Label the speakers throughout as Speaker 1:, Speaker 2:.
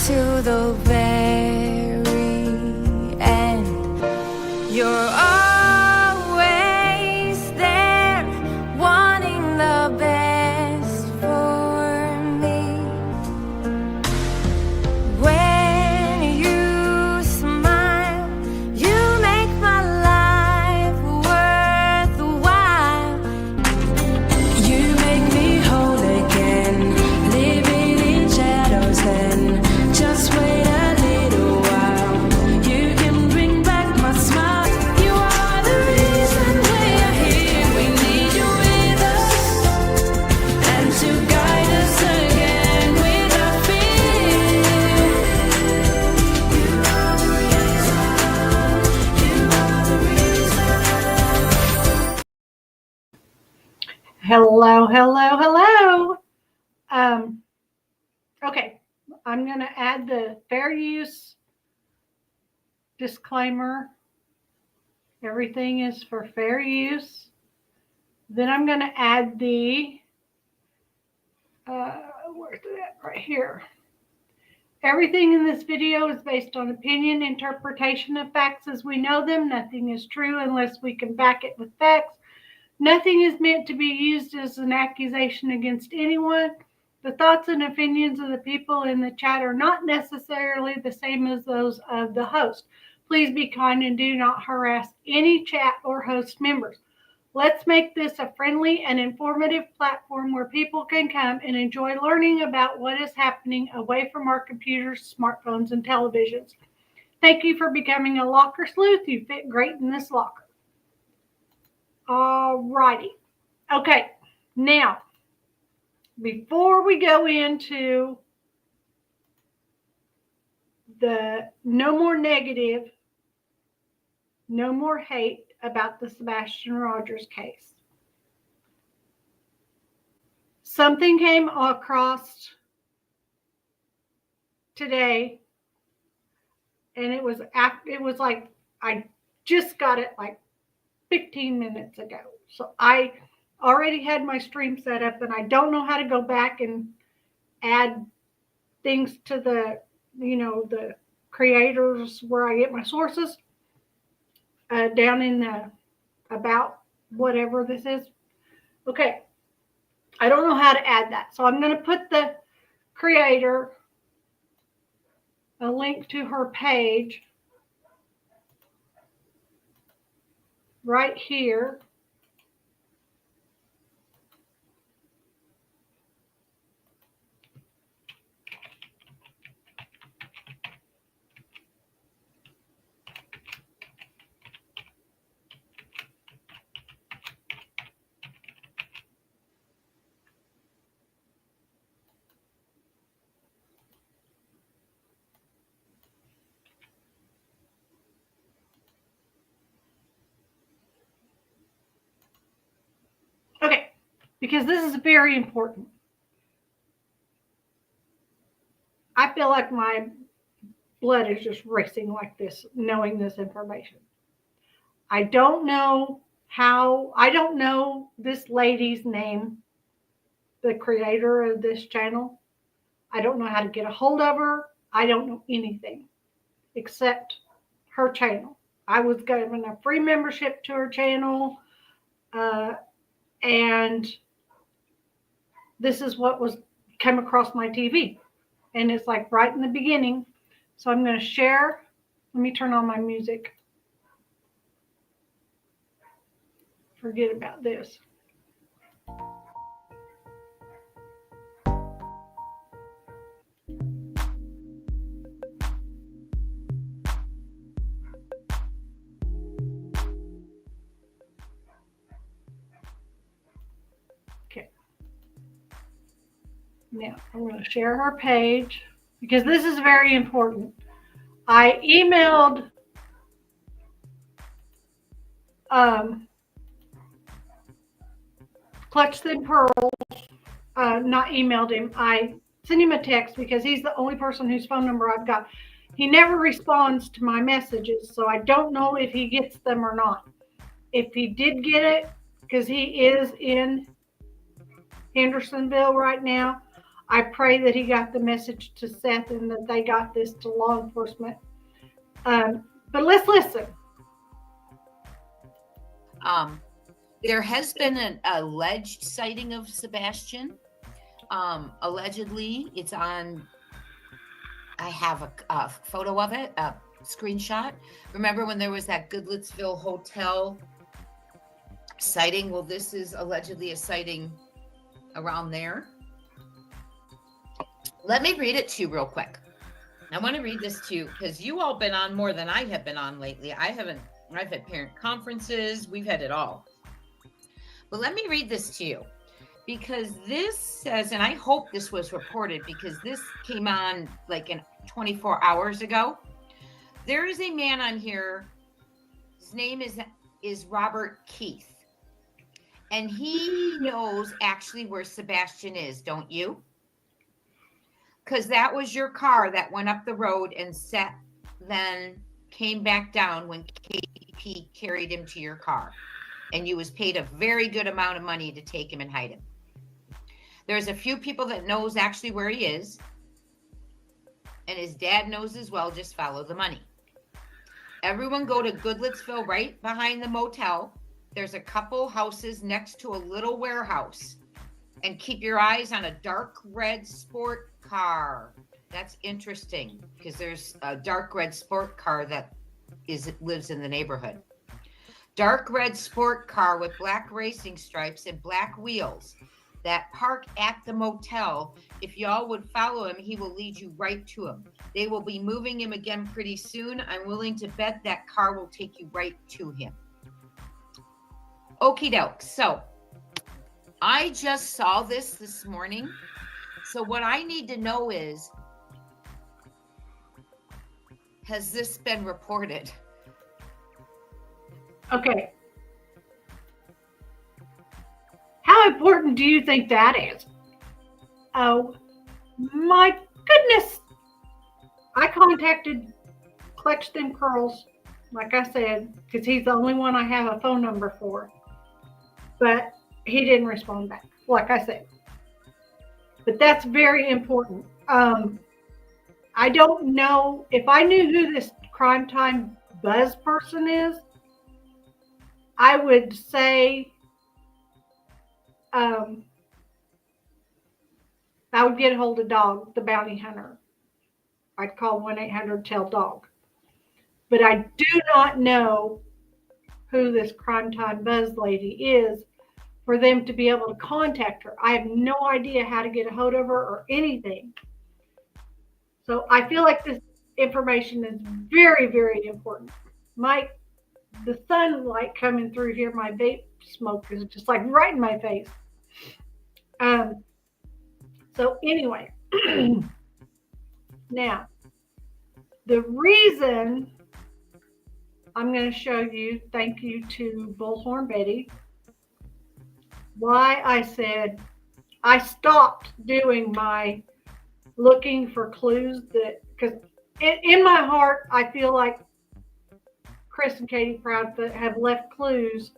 Speaker 1: to the very end. You're always there, wanting the best for me. When you smile, you make my life worthwhile. You make me whole again, living in shadows then. Just wait a little while, you can bring back my smile. You are the reason we're here, we need you with us, and to guide us again without fear. You are the reason, you are the reason.
Speaker 2: Hello, hello, hello. Okay, I'm going to add the fair use disclaimer. Everything is for fair use. Then I'm going to add the, where's that? Right here. Everything in this video is based on opinion, interpretation of facts as we know them. Nothing is true unless we can back it with facts. Nothing is meant to be used as an accusation against anyone. The thoughts and opinions of the people in the chat are not necessarily the same as those of the host. Please be kind and do not harass any chat or host members. Let's make this a friendly and informative platform where people can come and enjoy learning about what is happening away from our computers, smartphones, and televisions. Thank you for becoming a locker sleuth. You fit great in this locker. All righty. Okay, now, before we go into the no more negative, no more hate about the Sebastian Rogers case, something came across today, and it was like I just got it like 15 minutes ago. So I already had my stream set up, and I don't know how to go back and add things to the, the creators where I get my sources down in the about whatever this is. Okay. I don't know how to add that. So I'm going to put the creator, a link to her page right here. Okay, because this is very important. I feel like my blood is just racing like this, knowing this information. I don't know this lady's name, the creator of this channel. I don't know how to get a hold of her. I don't know anything except her channel. I was given a free membership to her channel, and this is what came across my TV. And it's like right in the beginning. So I'm going to share. Let me turn on my music. Forget about this. Okay. Now I'm going to share her page because this is very important. I emailed Clutch Thin Pearls, not emailed him. I sent him a text because he's the only person whose phone number I've got. He never responds to my messages, so I don't know if he gets them or not. If he did get it, because he is in Hendersonville right now, I pray that he got the message to Seth and that they got this to law enforcement. But let's listen.
Speaker 3: There has been an alleged sighting of Sebastian. Allegedly, it's on. I have a photo of it, a screenshot. Remember when there was that Goodlettsville hotel sighting? Well, this is allegedly a sighting around there. Let me read it to you real quick. I want to read this to you because you all been on more than I have been on lately. I've had parent conferences. We've had it all. But let me read this to you because this says, and I hope this was reported because this came on like in 24 hours ago. There is a man on here. His name is Robert Keith. And he knows actually where Sebastian is, don't you? Because that was your car that went up the road and then came back down when KP carried him to your car. And you was paid a very good amount of money to take him and hide him. There's a few people that knows actually where he is. And his dad knows as well, just follow the money. Everyone go to Goodlettsville right behind the motel. There's a couple houses next to a little warehouse. And keep your eyes on a dark red sport car. That's interesting because there's a dark red sport car that lives in the neighborhood. Dark red sport car with black racing stripes and black wheels that park at the motel. If y'all would follow him, he will lead you right to him. They will be moving him again pretty soon. I'm willing to bet that car will take you right to him. Okie doke. So I just saw this morning. So what I need to know is, has this been reported?
Speaker 2: Okay. How important do you think that is? Oh, my goodness. I contacted Clutch Them Curls, like I said, because he's the only one I have a phone number for. But he didn't respond back, like I said. But that's very important. I don't know if I knew who this Crime Time Buzz person is. I would say I would get a hold of Dog, the bounty hunter. I'd call 1-800-TELL-DOG. But I do not know who this Crime Time Buzz lady is for them to be able to contact her. I have no idea how to get a hold of her or anything. So I feel like this information is very, very important. The sunlight coming through here, my vape smoke is just like right in my face. So anyway, now the reason I'm going to show you, thank you to Bullhorn Betty, why I said I stopped doing my looking for clues, that because in my heart I feel like Chris and Katie Proudfoot have left clues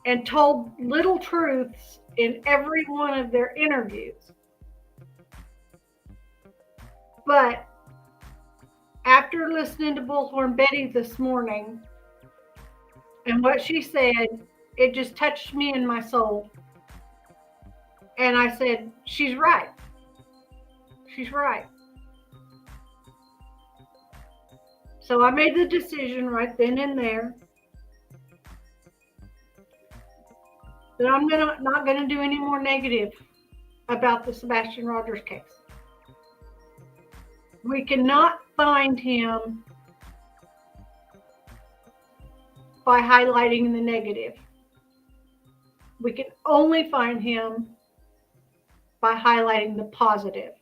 Speaker 2: and told little truths in every one of their interviews. But after listening to Bullhorn Betty this morning and what she said, it just touched me in my soul. And I said, she's right. She's right. So I made the decision right then and there that I'm not going to do any more negative about the Sebastian Rogers case. We cannot find him by highlighting the negative. We can only find him by highlighting the positive.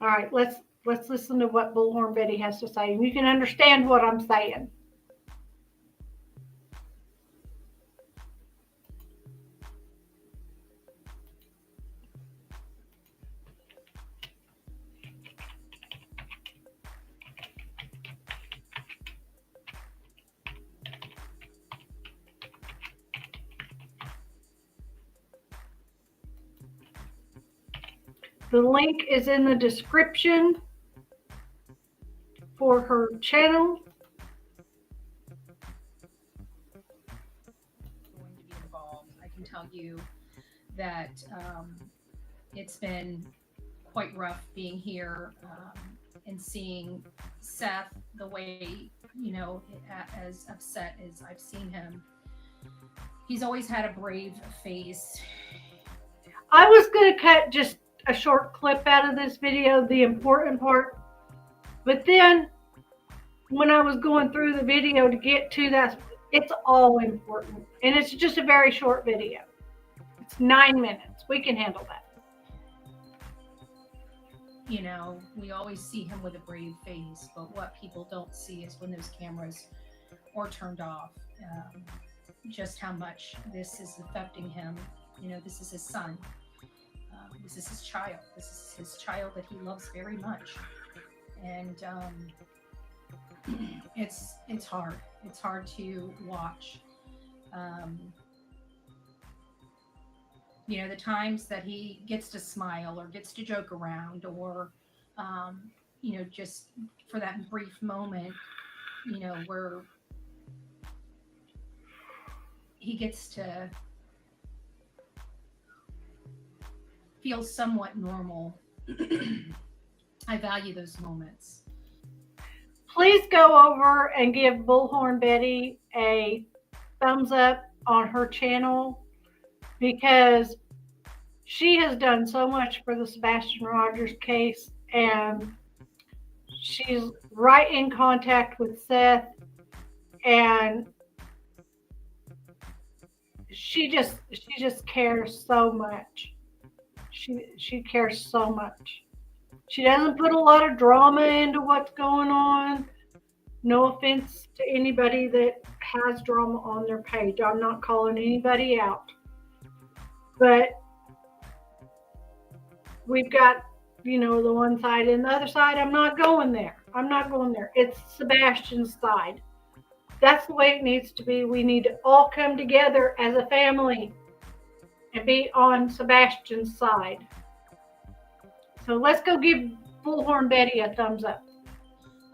Speaker 2: All right, let's listen to what Bullhorn Betty has to say, and you can understand what I'm saying. The link is in the description for her channel.
Speaker 4: Going to be involved. I can tell you that it's been quite rough being here and seeing Seth the way, you know, as upset as I've seen him. He's always had a brave face.
Speaker 2: I was going to cut just a short clip out of this video, the important part. But then when I was going through the video to get to that, it's all important. And it's just a very short video. It's 9 minutes. We can handle that.
Speaker 4: You know, we always see him with a brave face, but what people don't see is when those cameras are turned off, just how much this is affecting him. You know, this is his son. This is his child. This is his child that he loves very much. And it's hard. It's hard to watch. You know, the times that he gets to smile or gets to joke around or, you know, just for that brief moment, you know, where he gets to feel somewhat normal. I value those moments.
Speaker 2: Please go over and give Bullhorn Betty a thumbs up on her channel, because she has done so much for the Sebastian Rogers case, and she's right in contact with Seth, and she just cares so much. She cares so much. She doesn't put a lot of drama into what's going on. No offense to anybody that has drama on their page. I'm not calling anybody out. But we've got, you know, the one side and the other side. I'm not going there. I'm not going there. It's Sebastian's side. That's the way it needs to be. We need to all come together as a family and be on Sebastian's side. So let's go give Bullhorn Betty a thumbs up.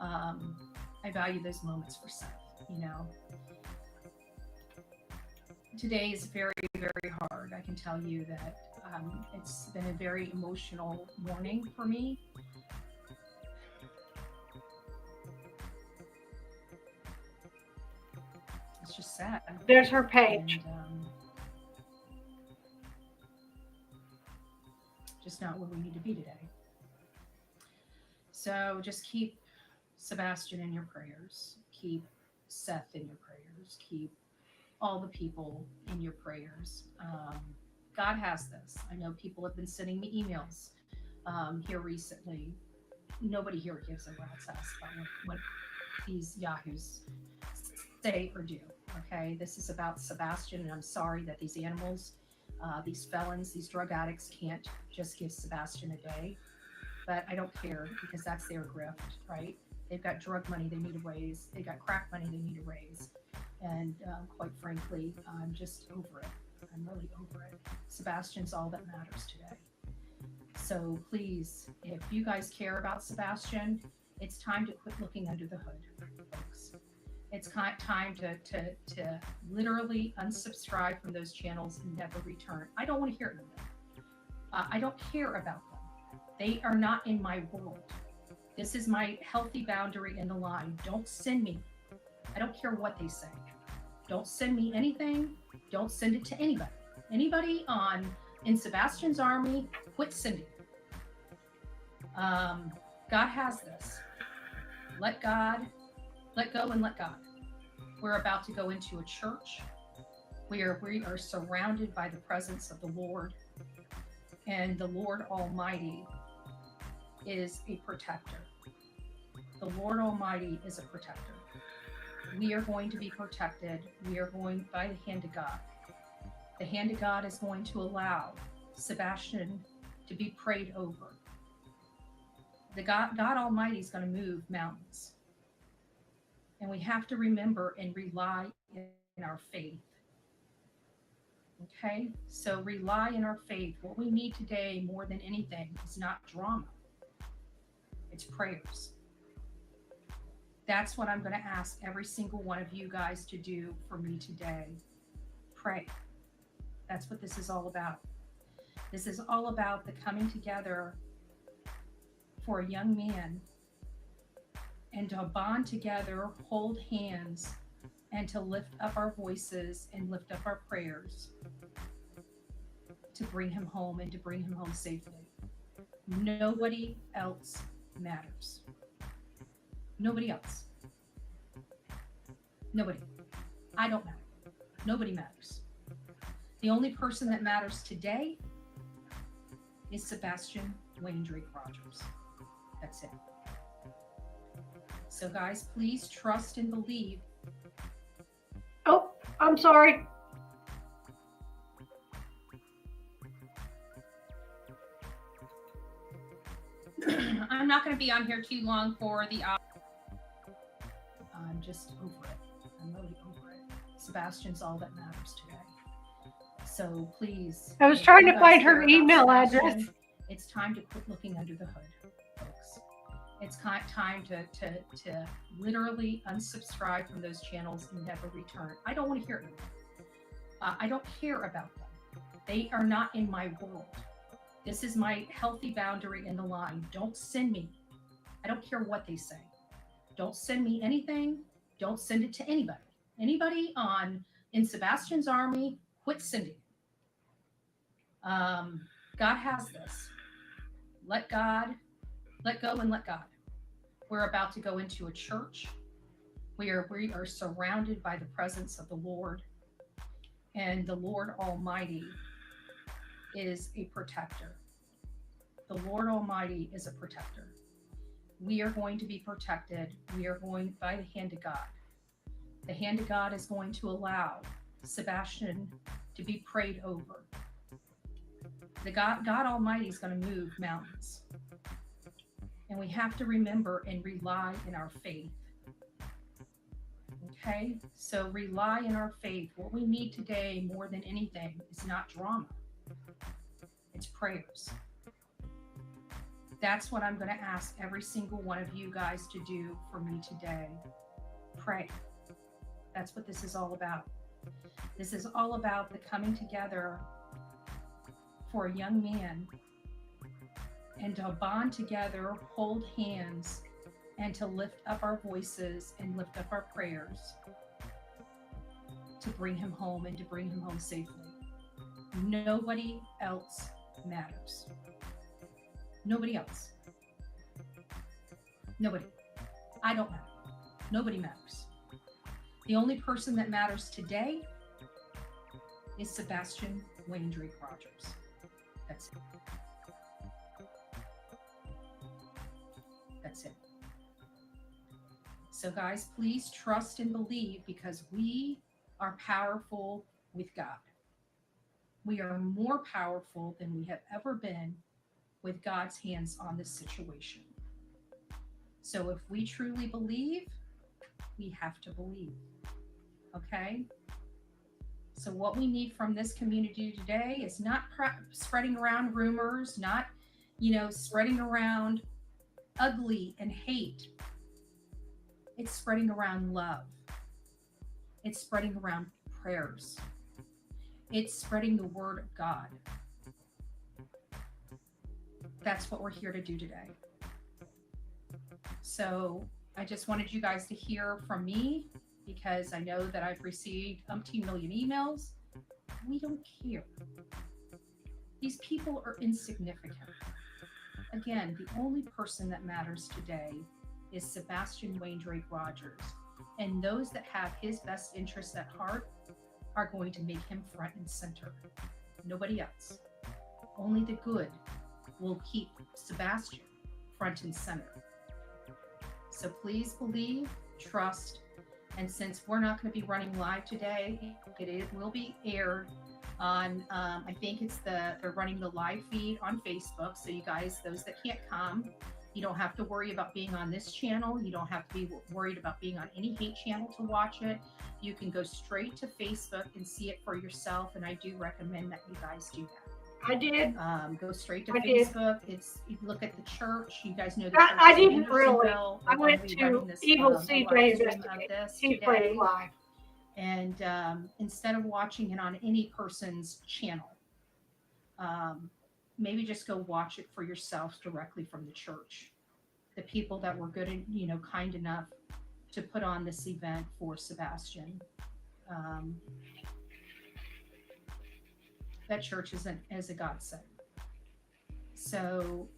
Speaker 4: I value those moments for Seth, you know. Today is very, very hard. I can tell you that it's been a very emotional morning for me. It's just sad.
Speaker 2: There's her page.
Speaker 4: And, just not where we need to be today. So just keep Sebastian in your prayers. Keep Seth in your prayers. Keep all the people in your prayers. God has this. I know people have been sending me emails here recently. Nobody here gives a rat's ass about what these yahoos say or do. Okay, this is about Sebastian, and I'm sorry that these animals, these felons, these drug addicts can't just give Sebastian a day. But I don't care, because that's their grift, right? They've got drug money they need to raise. They got crack money they need to raise. And quite frankly, I'm just over it. I'm really over it. Sebastian's all that matters today. So please, if you guys care about Sebastian, it's time to quit looking under the hood, folks. It's time to literally unsubscribe from those channels and never return. I don't want to hear it from them. I don't care about them. They are not in my world. This is my healthy boundary in the line. Don't send me. I don't care what they say. Don't send me anything. Don't send it to anybody. Anybody in Sebastian's army, quit sending. God has this. Let go and let God. We're about to go into a church where we are surrounded by the presence of the Lord, and the Lord Almighty is a protector. The Lord Almighty is a protector. We are going to be protected. We are going by the hand of God. The hand of God is going to allow Sebastian to be prayed over. The God Almighty is going to move mountains. And we have to remember and rely in our faith. Okay, so rely in our faith. What we need today more than anything is not drama, it's prayers. That's what I'm going to ask every single one of you guys to do for me today. Pray. That's what this is all about. This is all about the coming together for a young man and to bond together, hold hands, and to lift up our voices and lift up our prayers to bring him home and to bring him home safely. Nobody else matters. Nobody else. Nobody. I don't matter. Nobody matters. The only person that matters today is Sebastian Wayne Drake Rogers. That's it. So guys, please trust and believe.
Speaker 2: Oh, I'm sorry.
Speaker 4: I'm not going to be on here too long for the hour. I'm just over it. I'm really over it. Sebastian's all that matters today. So please.
Speaker 2: I was
Speaker 4: if
Speaker 2: trying
Speaker 4: you
Speaker 2: to
Speaker 4: guys
Speaker 2: find her
Speaker 4: care about
Speaker 2: email
Speaker 4: Sebastian,
Speaker 2: address.
Speaker 4: It's time to quit looking under the hood, folks. It's time to literally unsubscribe from those channels and never return. I don't want to hear it anymore. I don't care about them. They are not in my world. This is my healthy boundary in the line. Don't send me. I don't care what they say. Don't send me anything. Don't send it to anybody. Anybody in Sebastian's army, quit sending. God has this. Let go and let God. We're about to go into a church. We are surrounded by the presence of the Lord, and the Lord Almighty is a protector. The Lord Almighty is a protector. We are going to be protected. We are going by the hand of God. The hand of God is going to allow Sebastian to be prayed over. The God Almighty is going to move mountains. And we have to remember and rely in our faith. Okay? So rely in our faith. What we need today more than anything is not drama. It's prayers. That's what I'm going to ask every single one of you guys to do for me today. Pray. That's what this is all about. This is all about the coming together for a young man and to bond together, hold hands, and to lift up our voices and lift up our prayers to bring him home and to bring him home safely. Nobody else matters. Nobody else. Nobody. I don't matter. Nobody matters. The only person that matters today is Sebastian Wayne Drake Rogers. That's it. That's it. So guys, please trust and believe, because we are powerful with God. We are more powerful than we have ever been with God's hands on this situation. So if we truly believe, we have to believe. Okay? So what we need from this community today is not spreading around rumors, not, spreading around ugly and hate. It's spreading around love. It's spreading around prayers. It's spreading the word of God. That's what we're here to do today. So I just wanted you guys to hear from me, because I know that I've received umpteen million emails. We don't care. These people are insignificant. Again, the only person that matters today is Sebastian Wayne Drake Rogers. And those that have his best interests at heart are going to make him front and center. Nobody else. Only the good will keep Sebastian front and center. So please believe, trust, and since we're not going to be running live today, it will be aired on, I think they're running the live feed on Facebook. So you guys, those that can't come, You don't have to worry about being on this channel. You don't have to be worried about being on any hate channel to watch it. You can go straight to Facebook and see it for yourself. And I do recommend that you guys do that.
Speaker 2: I did.
Speaker 4: Go straight to
Speaker 2: I did.
Speaker 4: Facebook. You look at the church. You guys know the
Speaker 2: I-
Speaker 4: church.
Speaker 2: I
Speaker 4: is in
Speaker 2: didn't really.
Speaker 4: Andersonville.
Speaker 2: I
Speaker 4: We're
Speaker 2: went
Speaker 4: gonna be
Speaker 2: to
Speaker 4: running this,
Speaker 2: Evil
Speaker 4: live
Speaker 2: CJ
Speaker 4: stream of
Speaker 2: Investigate.
Speaker 4: this
Speaker 2: He played
Speaker 4: today.
Speaker 2: it live.
Speaker 4: And instead of watching it on any person's channel, maybe just go watch it for yourselves directly from the church. The people that were good and, you know, kind enough to put on this event for Sebastian. That church is a godsend. So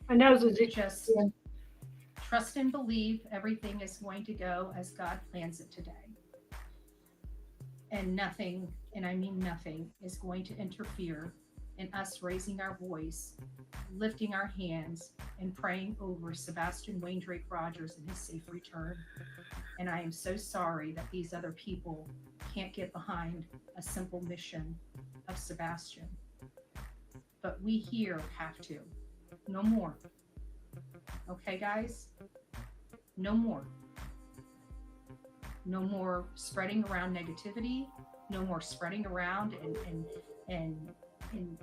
Speaker 2: My nose is itching.
Speaker 4: just trust and believe everything is going to go as God plans it today. And nothing, and I mean nothing, is going to interfere in us raising our voice, lifting our hands, and praying over Sebastian Wayne Drake Rogers and his safe return. And I am so sorry that these other people can't get behind a simple mission of Sebastian. But we here have to. No more. Okay, guys? No more. No more spreading around negativity. No more spreading around and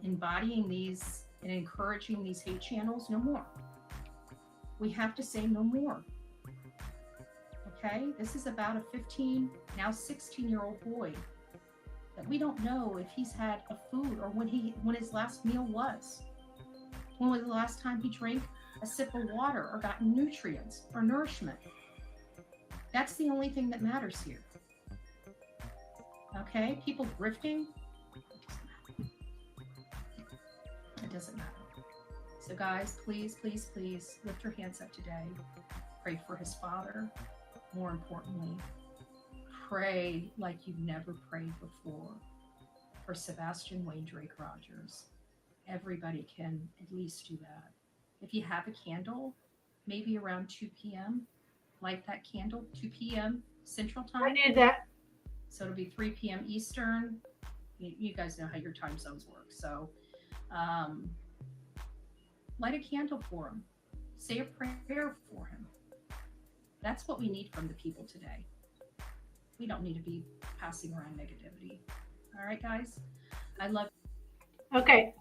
Speaker 4: embodying these and encouraging these hate channels. No more. We have to say no more. Okay? This is about a 15, now 16-year-old boy that we don't know if he's had a food or when his last meal was. When was the last time he drank a sip of water or got nutrients or nourishment? That's the only thing that matters here. Okay? People grifting, it doesn't matter. So guys, please, please, please lift your hands up today. Pray for his father. More importantly, pray like you've never prayed before for Sebastian Wayne Drake Rogers. Everybody can at least do that. If you have a candle, maybe around 2 p.m., light that candle, 2 p.m. Central Time.
Speaker 2: I did that.
Speaker 4: So it'll be 3 p.m. Eastern. You guys know how your time zones work. So light a candle for him. Say a prayer for him. That's what we need from the people today. We don't need to be passing around negativity. All right, guys? I love you.
Speaker 2: Okay.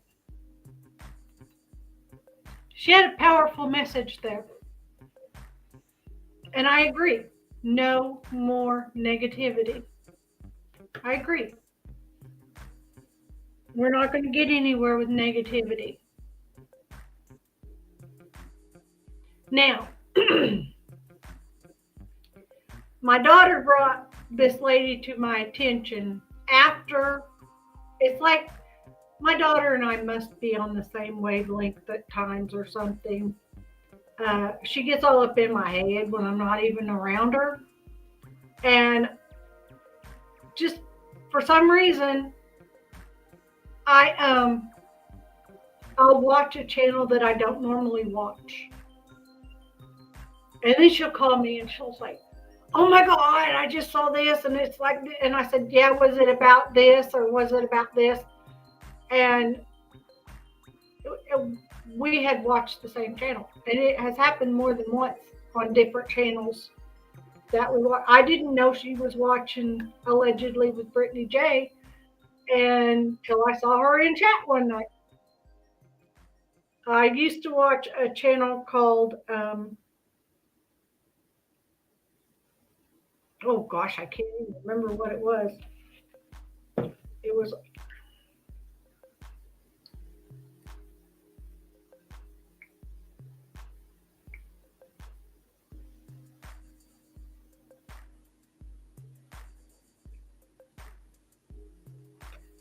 Speaker 2: She had a powerful message there. And I agree. No more negativity. I agree. We're not going to get anywhere with negativity. Now, my daughter brought this lady to my attention after, it's like my daughter and I must be on the same wavelength at times or something. She gets all up in my head when I'm not even around her. And just for some reason, I'll watch a channel that I don't normally watch. And then she'll call me and she'll say, "Oh my God, I just saw this." And it's like, and I said, "Yeah, was it about this or was it about this?" And we had watched the same channel. And it has happened more than once on different channels that we watch. I didn't know she was watching allegedly with Brittany J until I saw her in chat one night. I used to watch a channel called, oh gosh, I can't even remember what it was. It was,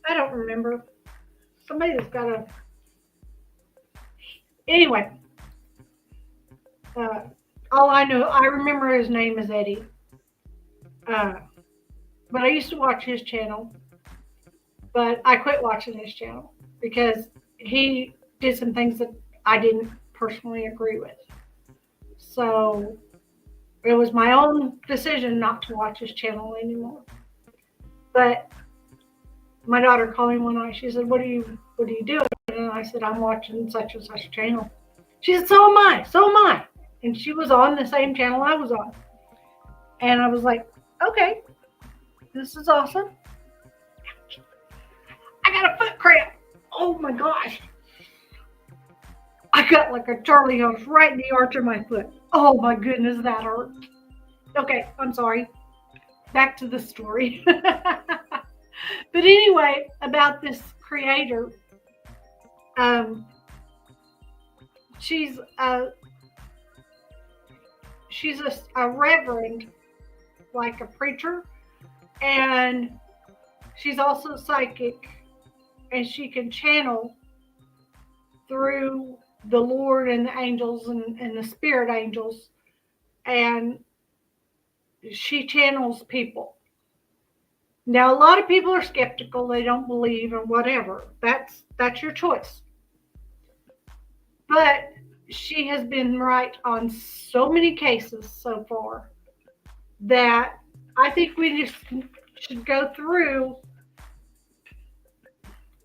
Speaker 2: I don't remember. Somebody's got a, anyway. All I know, I remember his name is Eddie. But I used to watch his channel. But I quit watching his channel because he did some things that I didn't personally agree with. So it was my own decision not to watch his channel anymore. But my daughter called me one night. She said, what are you doing?" And I said, "I'm watching such and such channel." She said, so am I, so am I. And she was on the same channel I was on. And I was like, okay, this is awesome. I got a foot cramp. Oh my gosh. I got like a Charlie horse right in the arch of my foot. Oh my goodness, that hurt. Okay, I'm sorry. Back to the story. But anyway, about this creator, she's a reverend, like a preacher, and she's also psychic, and she can channel through the Lord and the angels and the spirit angels, and she channels people. Now, a lot of people are skeptical; they don't believe, and whatever. That's your choice. But she has been right on so many cases so far that I think we just should go through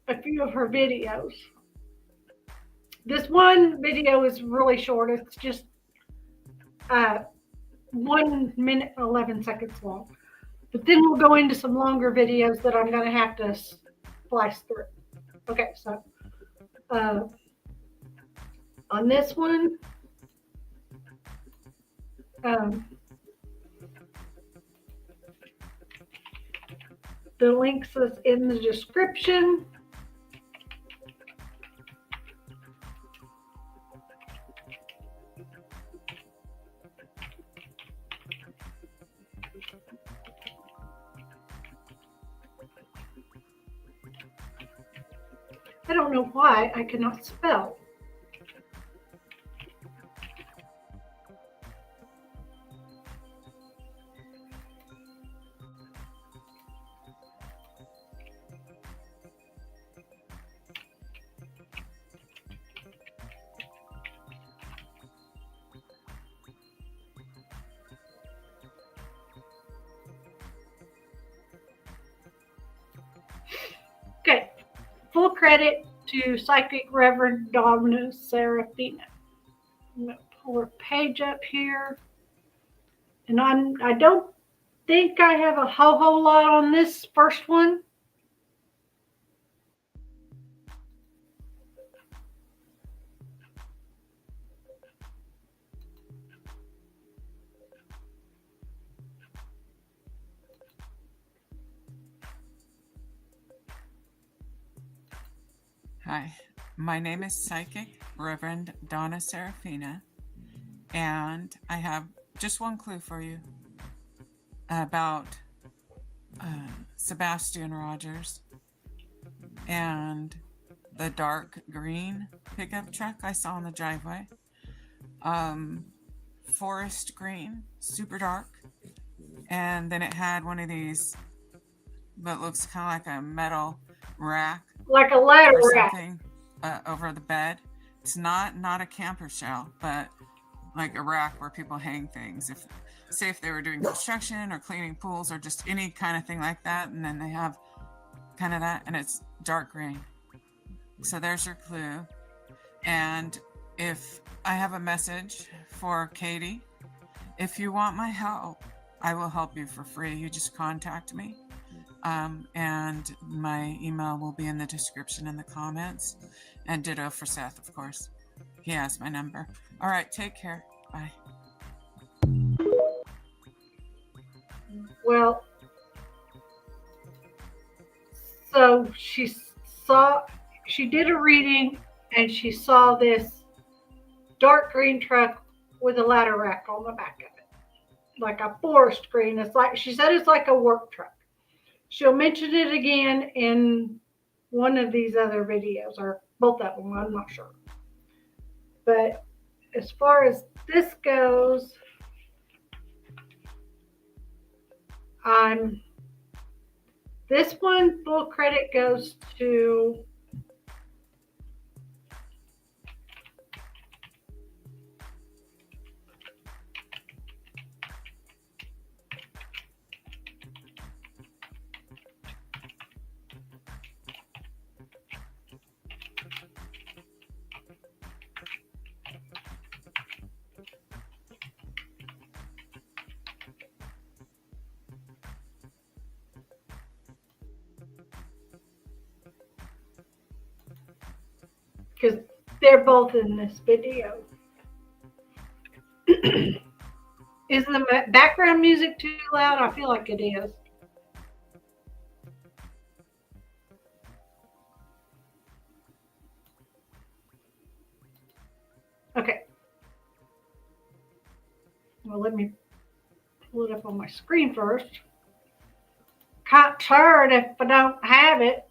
Speaker 2: a few of her videos. This one video is really short. It's just 1 minute and 11 seconds long. But then we'll go into some longer videos that I'm going to have to splice through. Okay, so on this one, the links is in the description. I don't know why I cannot spell. Okay, full credit to Psychic Reverend Donna Seraphina. I'm going to pull her page up here. And I don't think I have a whole lot on this first one.
Speaker 5: Hi, my name is Psychic Reverend Donna Seraphina, and I have just one clue for you about Sebastian Rogers and the dark green pickup truck I saw in the driveway. Forest green, super dark, and then it had one of these, but looks kind of like a metal rack.
Speaker 2: Like a ladder
Speaker 5: or
Speaker 2: rack.
Speaker 5: something over the bed. It's not a camper shell, but like a rack where people hang things. If they were doing construction or cleaning pools or just any kind of thing like that, and then they have kind of that, and it's dark green. So there's your clue. And if I have a message for Katie, if you want my help, I will help you for free. You just contact me. And my email will be in the description in the comments, and ditto for Seth, of course. He has my number. All right, take care. Bye.
Speaker 2: Well, so she did a reading, and she saw this dark green truck with a ladder rack on the back of it, like a forest green. It's like, she said, it's like a work truck. She'll mention it again in one of these other videos, or both of them, I'm not sure. But as far as this goes, this one, full credit goes to because they're both in this video. Is the background music too loud? I feel like it is. Okay. Well, let me pull it up on my screen first. Can't turn if I don't have it.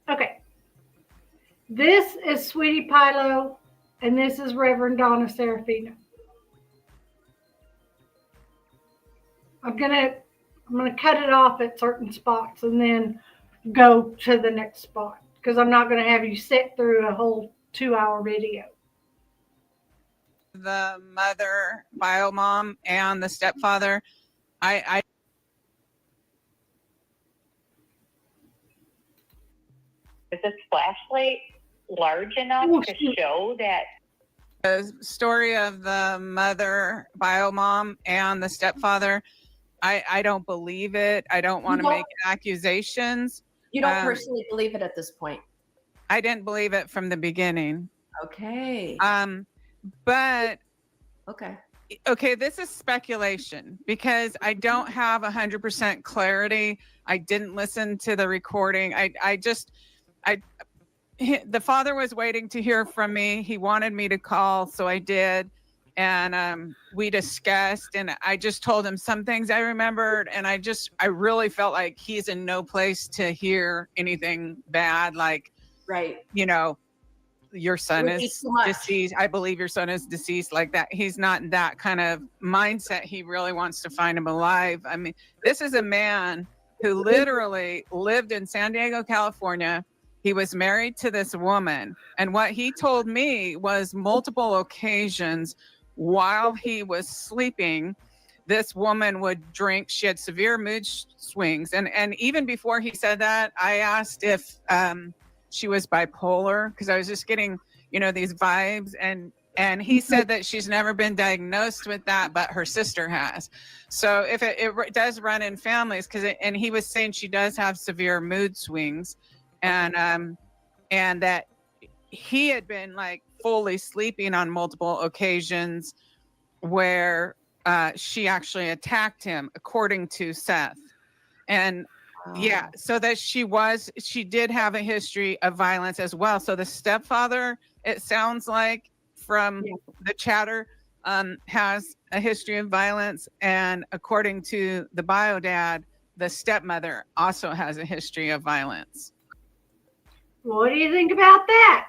Speaker 2: Okay. This is Sweetie Pielo, and this is Reverend Donna Seraphina. I'm gonna cut it off at certain spots and then go to the next spot because I'm not gonna have you sit through a whole 2-hour video.
Speaker 5: The mother, bio mom, and the stepfather. I
Speaker 6: Is this flashlight large enough to show that?
Speaker 5: The story of the mother, bio mom, and the stepfather. I don't believe it. I don't want to make accusations.
Speaker 7: You don't personally believe it at this point.
Speaker 5: I didn't believe it from the beginning.
Speaker 7: Okay.
Speaker 5: But
Speaker 7: okay,
Speaker 5: this is speculation because I don't have 100% clarity. I didn't listen to the recording. The father was waiting to hear from me. He wanted me to call, so I did. And we discussed, and I just told him some things I remembered. And I really felt like he's in no place to hear anything bad. Like,
Speaker 7: right.
Speaker 5: Your son is deceased. I believe your son is deceased, like that. He's not in that kind of mindset. He really wants to find him alive. I mean, this is a man who literally lived in San Diego, California. He was married to this woman. And what he told me was multiple occasions while he was sleeping, this woman would drink. She had severe mood swings. And even before he said that, I asked if she was bipolar because I was just getting, these vibes. And he said that she's never been diagnosed with that, but her sister has. So if it does run in families, and he was saying she does have severe mood swings, and that he had been like fully sleeping on multiple occasions where she actually attacked him, according to Seth. And yeah, so that she did have a history of violence as well. So the stepfather, it sounds like from the chatter, has a history of violence. And according to the bio dad, the stepmother also has a history of violence.
Speaker 2: What do you think about that?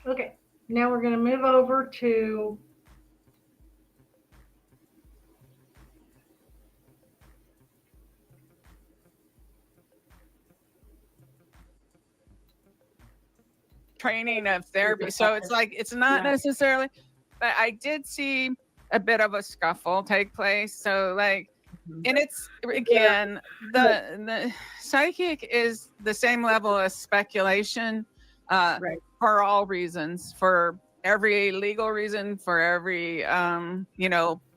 Speaker 2: Okay, now we're going to move over to
Speaker 5: training of therapy. So it's like, it's not necessarily, but I did see a bit of a scuffle take place. So like, and it's, again, the psychic is the same level of speculation for all reasons, for every legal reason, for every,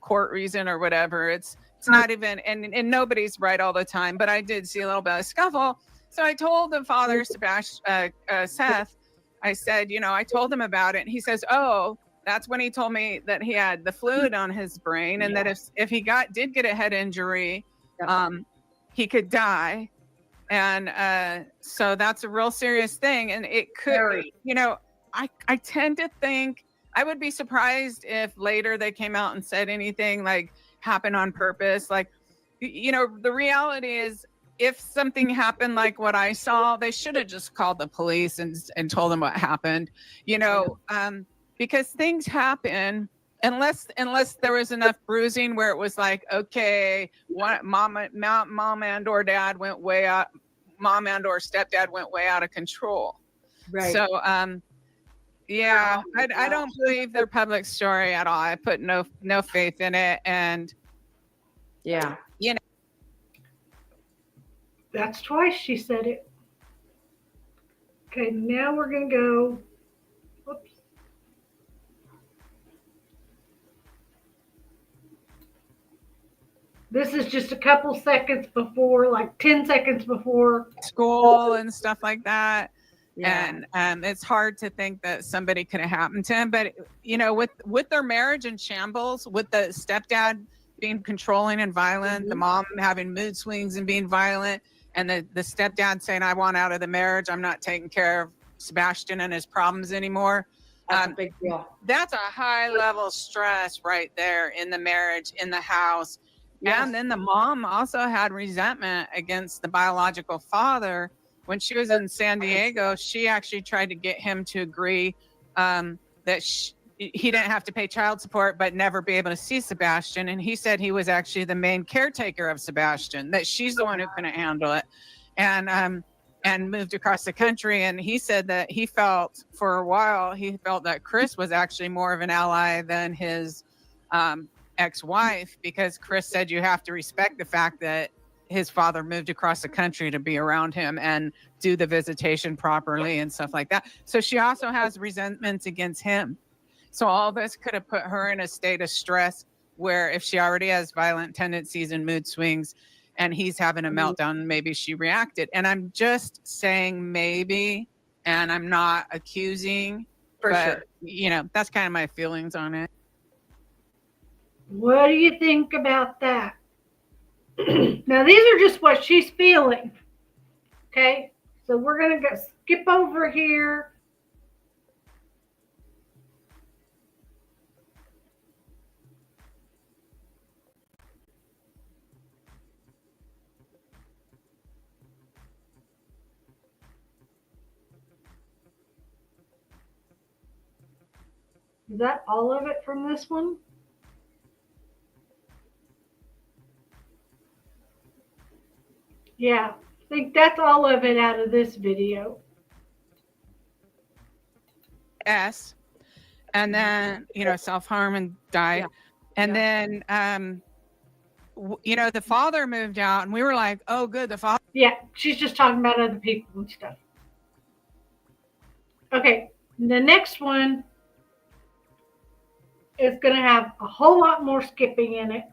Speaker 5: court reason or whatever. It's not even, and nobody's right all the time, but I did see a little bit of scuffle. So I told the father, Seth, I said, I told him about it. And he says, oh, that's when he told me that he had the fluid on his brain, and that if he did get a head injury, he could die. And so that's a real serious thing. And it could, I tend to think, I would be surprised if later they came out and said anything like happened on purpose. Like, the reality is, if something happened like what I saw, they should have just called the police and told them what happened, because things happen unless there was enough bruising where it was like, okay, mom and or dad went way out, mom and or stepdad went way out of control. Right. So, I don't believe their public story at all. I put no faith in it. And
Speaker 2: that's twice she said it. Okay, now we're going to go. Whoops. This is just a couple seconds before, like 10 seconds before.
Speaker 5: School and stuff like that.
Speaker 7: Yeah.
Speaker 5: And it's hard to think that somebody could have happened to him. But you know, with their marriage in shambles, with the stepdad being controlling and violent, the mom having mood swings and being violent, and the stepdad saying, I want out of the marriage, I'm not taking care of Sebastian and his problems anymore.
Speaker 7: That's a big deal.
Speaker 5: That's a high level stress right there in the marriage, in the house.
Speaker 7: Yes.
Speaker 5: And then the mom also had resentment against the biological father. When she was in San Diego, she actually tried to get him to agree that he didn't have to pay child support, but never be able to see Sebastian. And he said he was actually the main caretaker of Sebastian, that she's the one who couldn't handle it. And moved across the country. And he said that he felt for a while, he felt that Chris was actually more of an ally than his ex-wife, because Chris said you have to respect the fact that his father moved across the country to be around him and do the visitation properly and stuff like that. So she also has resentments against him. So all this could have put her in a state of stress where if she already has violent tendencies and mood swings and he's having a meltdown, maybe she reacted. And I'm just saying maybe, and I'm not accusing,
Speaker 7: For
Speaker 5: but
Speaker 7: sure.
Speaker 5: you know, that's kind of my feelings on it.
Speaker 2: What do you think about that? Now, these are just what she's feeling. Okay, so we're going to skip over here. Is that all of it from this one? Yeah, I think that's all of it out of this video.
Speaker 5: Yes. And then, you know, self-harm and die.
Speaker 7: Yeah.
Speaker 5: And then, you know, the father moved out and we were like, oh, good. The father.
Speaker 2: Yeah, she's just talking about other people and stuff. Okay, the next one is going to have a whole lot more skipping in it.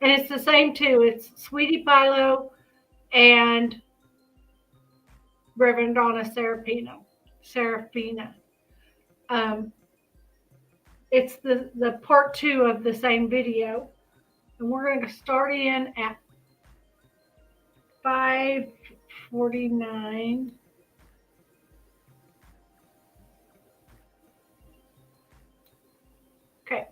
Speaker 2: And it's the same too. It's Sweetie Pielo and Reverend Donna Seraphina. It's the part 2 of the same video. And we're going to start in at 5:49. Okay.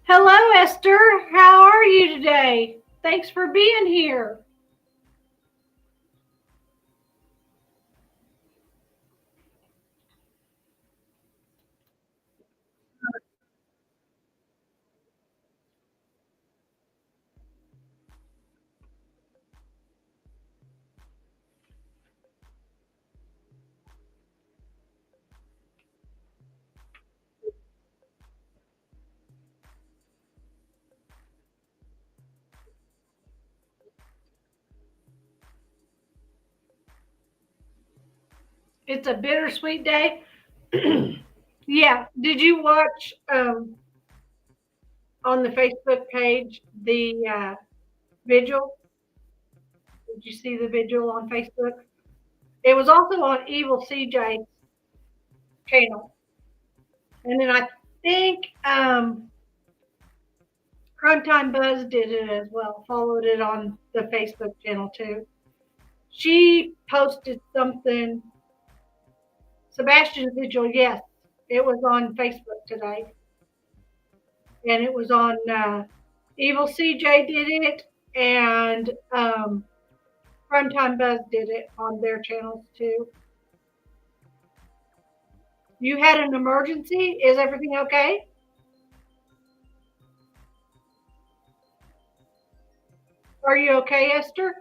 Speaker 2: Hello, Esther. How are you today? Thanks for being here. It's a bittersweet day. Yeah. Did you watch on the Facebook page the vigil? Did you see the vigil on Facebook? It was also on Evil CJ's channel. And then I think Crime Time Buzz did it as well, followed it on the Facebook channel too. She posted something. Sebastian's vigil, yes, it was on Facebook today. And it was on Evil CJ did it, and Primetime Buzz did it on their channels too. You had an emergency? Is everything okay? Are you okay, Esther?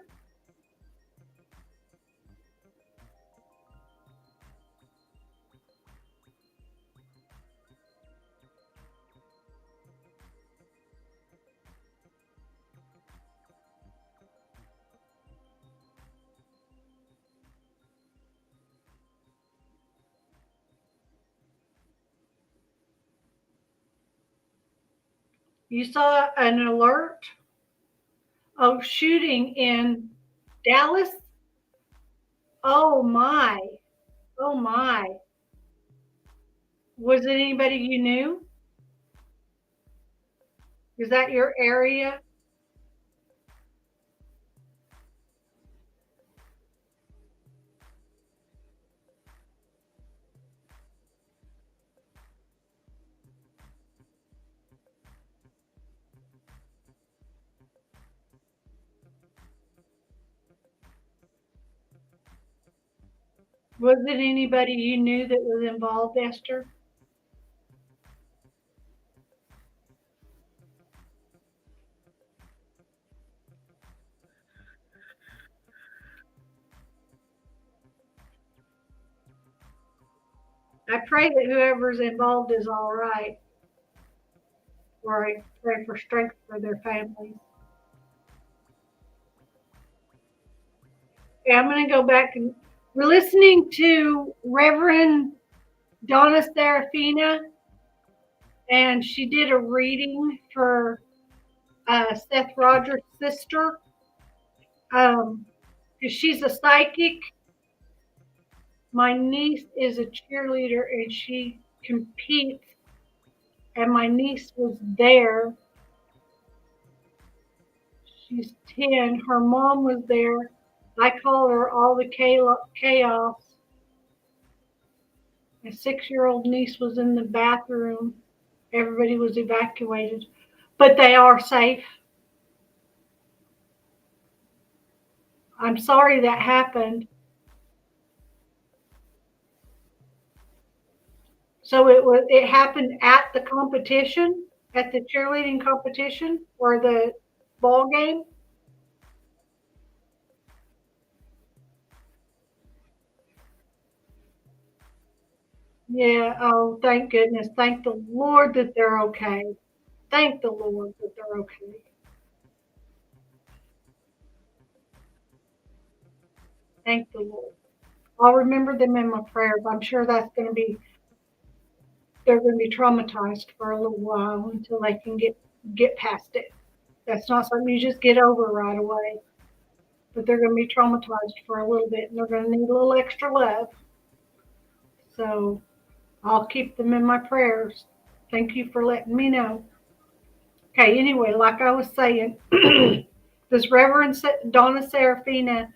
Speaker 2: You saw an alert of shooting in Dallas? Oh my. Oh my. Was it anybody you knew? Is that your area? Was it anybody you knew that was involved, Esther? I pray that whoever's involved is all right, or I pray for strength for their families. Okay, I'm going to go back and we're listening to Reverend Donna Seraphina, and she did a reading for Seth Rogers' sister, because she's a psychic. My niece is a cheerleader and she competes, and my niece was there. She's 10. Her mom was there. I call her all the chaos. My 6-year-old niece was in the bathroom. Everybody was evacuated, but they are safe. I'm sorry that happened. So it happened at the competition, at the cheerleading competition or the ball game. Yeah. Oh, thank goodness. Thank the Lord that they're okay. Thank the Lord that they're okay. Thank the Lord. I'll remember them in my prayers. I'm sure they're going to be traumatized for a little while until they can get past it. That's not something you just get over right away. But they're going to be traumatized for a little bit, and they're going to need a little extra love. So I'll keep them in my prayers. Thank you for letting me know. Okay, anyway, like I was saying, this Reverend Donna Seraphina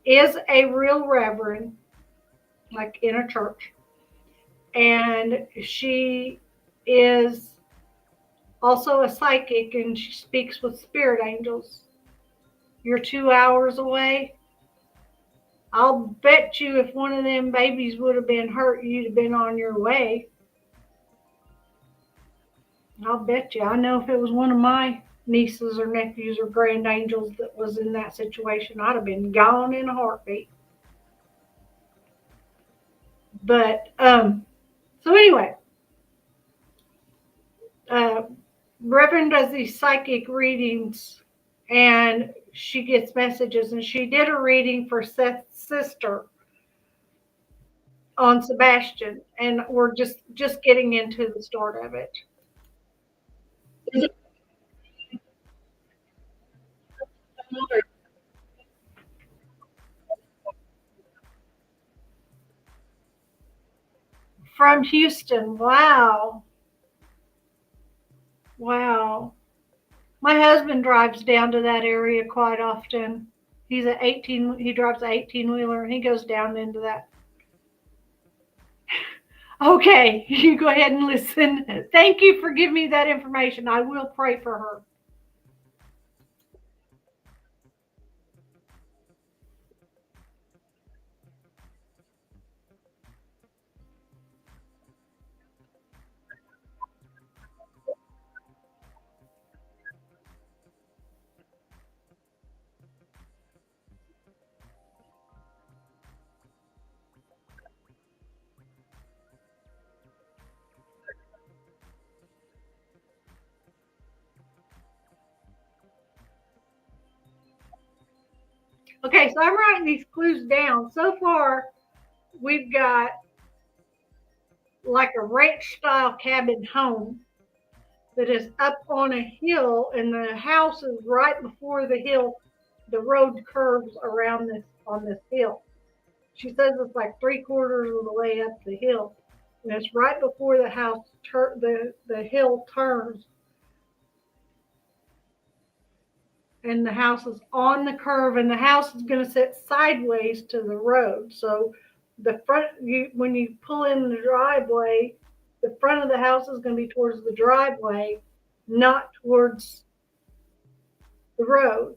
Speaker 2: is a real reverend, like in a church. And she is also a psychic, and she speaks with spirit angels. You're 2 hours away. I'll bet you if one of them babies would have been hurt, you'd have been on your way. I'll bet you. I know if it was one of my nieces or nephews or grand angels that was in that situation, I'd have been gone in a heartbeat. But so anyway, Reverend does these psychic readings, and she gets messages, and she did a reading for Seth's sister. on Sebastian, and we're just getting into the start of it. From Houston. Wow. Wow. My husband drives down to that area quite often. He drives an 18-wheeler and he goes down into that. Okay, you go ahead and listen. Thank you for giving me that information. I will pray for her. Okay, so I'm writing these clues down. So far, we've got like a ranch style cabin home that is up on a hill, and the house is right before the hill. The road curves around this on this hill. She says it's like 3/4 of the way up the hill, and it's right before the house. The hill turns, and the house is on the curve, and the house is going to sit sideways to the road. So the front, when you pull in the driveway, the front of the house is going to be towards the driveway, not towards the road.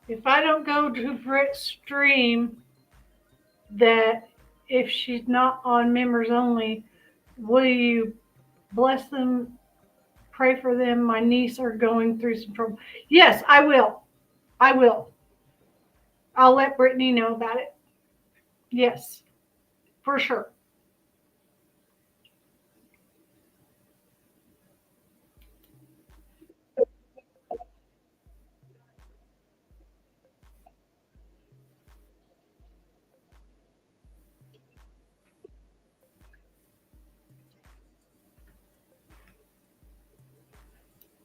Speaker 2: If I don't go to Brit's stream, that if she's not on members only, will you bless them, pray for them? My niece are going through some trouble. Yes, I will. I will. I'll let Brittany know about it. Yes, for sure.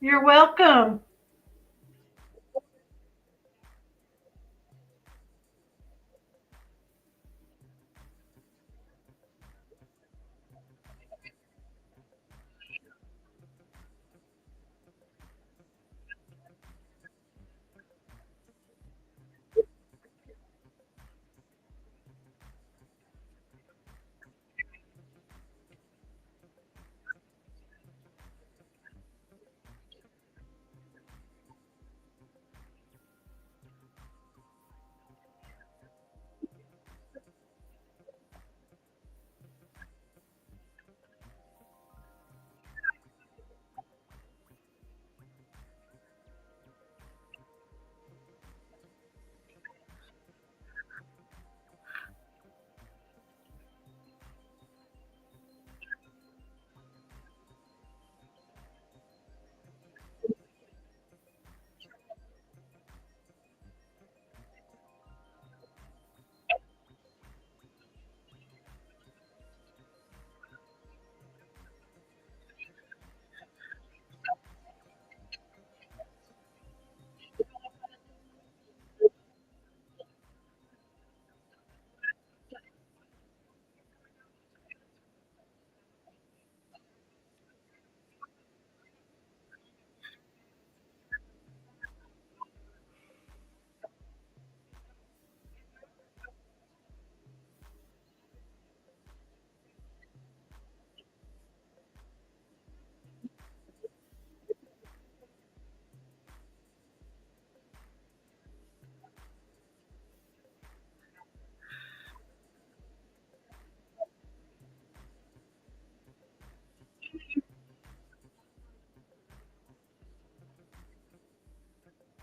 Speaker 2: You're welcome.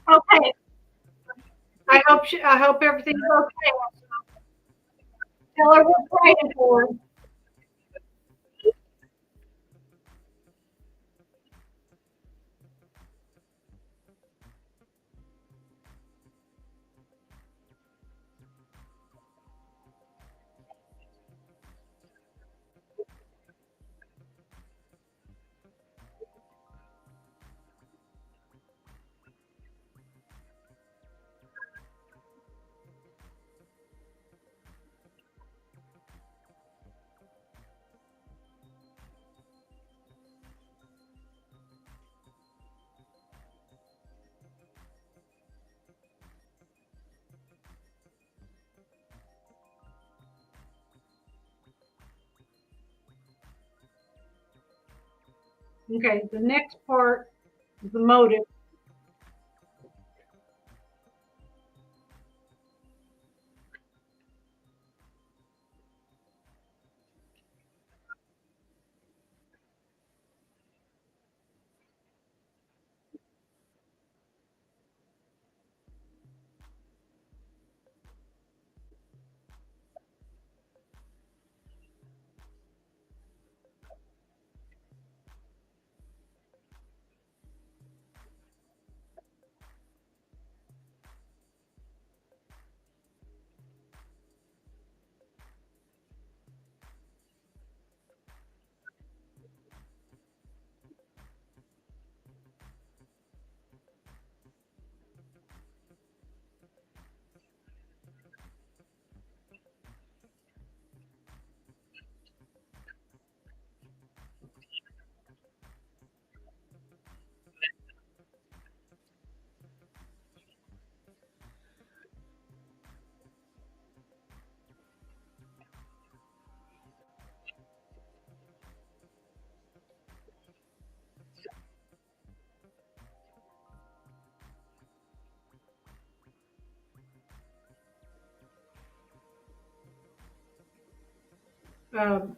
Speaker 2: Okay. I hope everything's okay. Tell her we're praying for her. Okay, the next part is the motive. Um,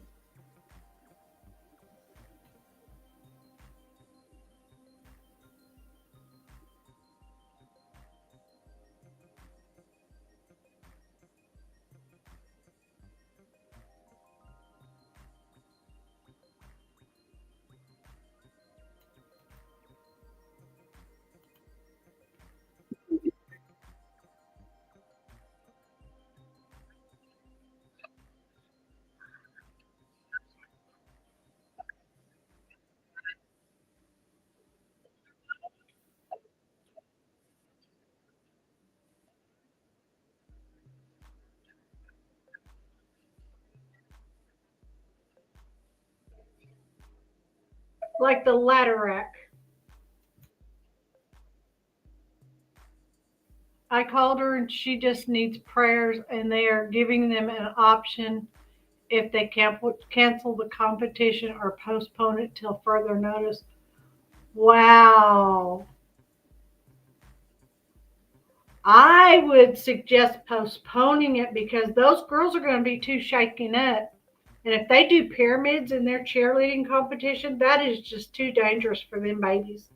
Speaker 2: like the ladder rack. I called her and she just needs prayers, and they are giving them an option if they cancel the competition or postpone it till further notice. Wow. I would suggest postponing it because those girls are going to be too shaken up. And if they do pyramids in their cheerleading competition, that is just too dangerous for them babies.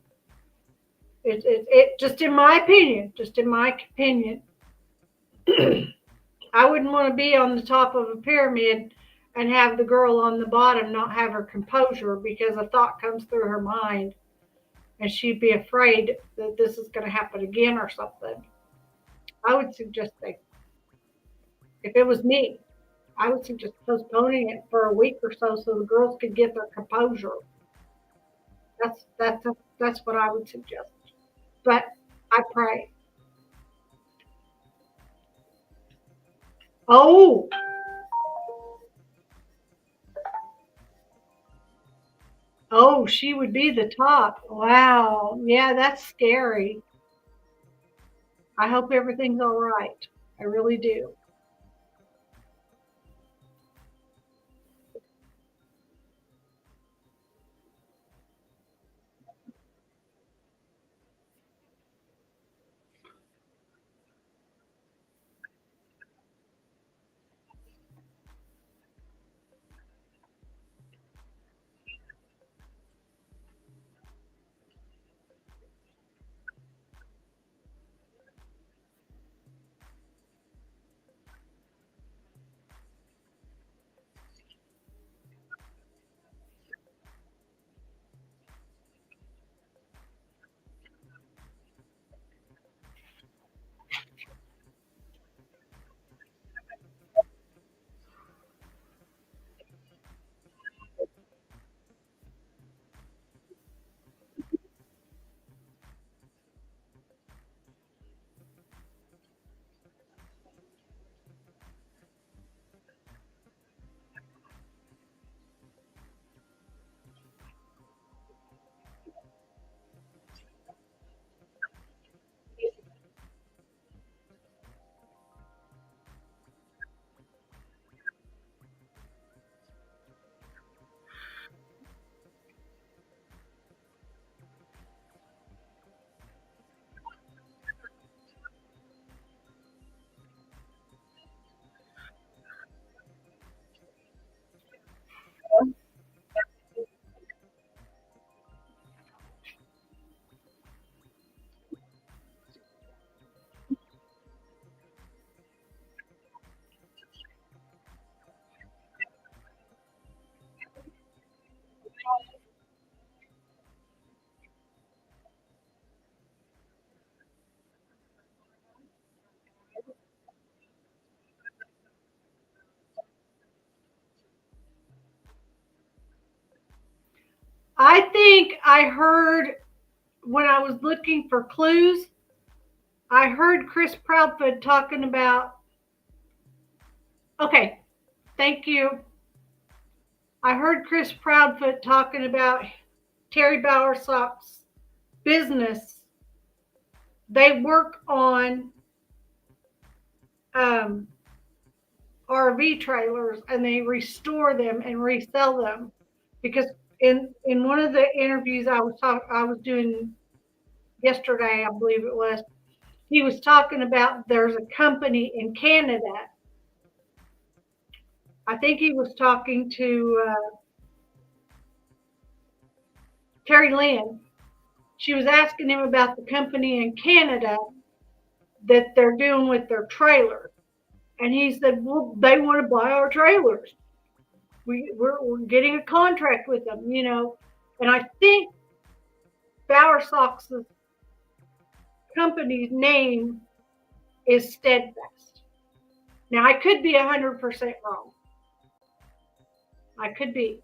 Speaker 2: It just in my opinion, I wouldn't want to be on the top of a pyramid and have the girl on the bottom not have her composure because a thought comes through her mind and she'd be afraid that this is going to happen again or something. I would suggest if it was me, I would suggest postponing it for a week or so the girls could get their composure. That's what I would suggest. But I pray. Oh, oh, she would be the top. Wow. Yeah, that's scary. I hope everything's all right. I really do. I think I heard when I was looking for clues, I heard Chris Proudfoot talking about, okay, thank you. I heard Chris Proudfoot talking about Terry Bowersock's business. They work on RV trailers and they restore them and resell them because in one of the interviews I was doing yesterday, I believe it was, he was talking about there's a company in Canada I think he was talking to Terry Lynn. She was asking him about the company in Canada that they're doing with their trailer. And he said, well, they want to buy our trailers. We're getting a contract with them, you know. And I think Bowersock's company's name is Steadfast. Now, I could be 100% wrong. I could be,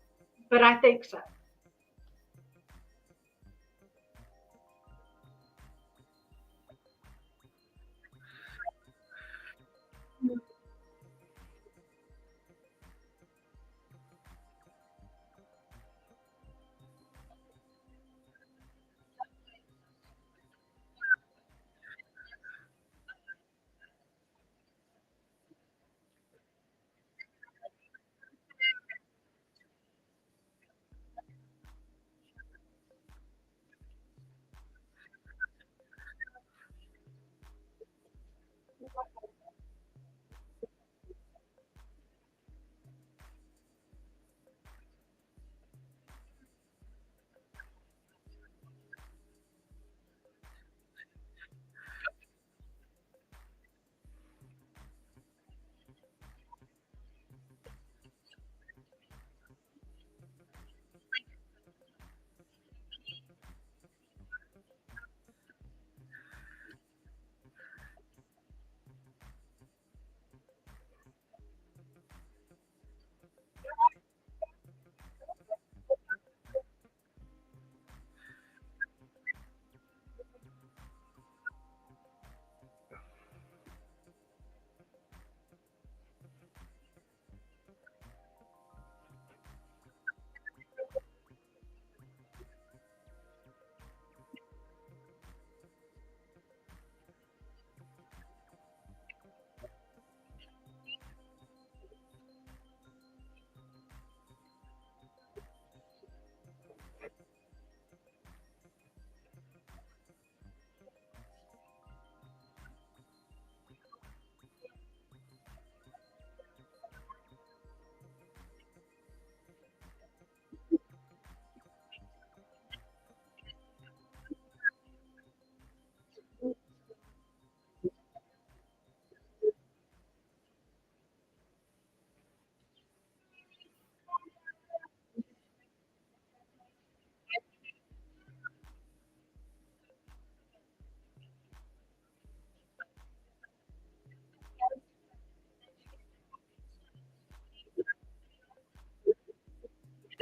Speaker 2: but I think so.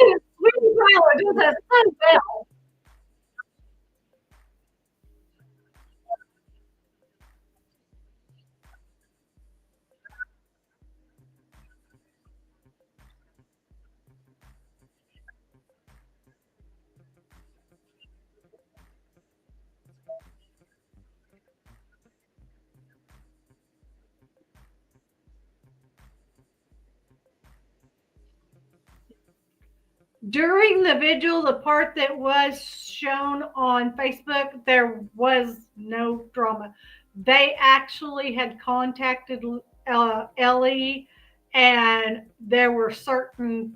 Speaker 2: Sweetie Pielo does that so well. During the vigil, the part that was shown on Facebook, there was no drama. They actually had contacted Ellie, and there were certain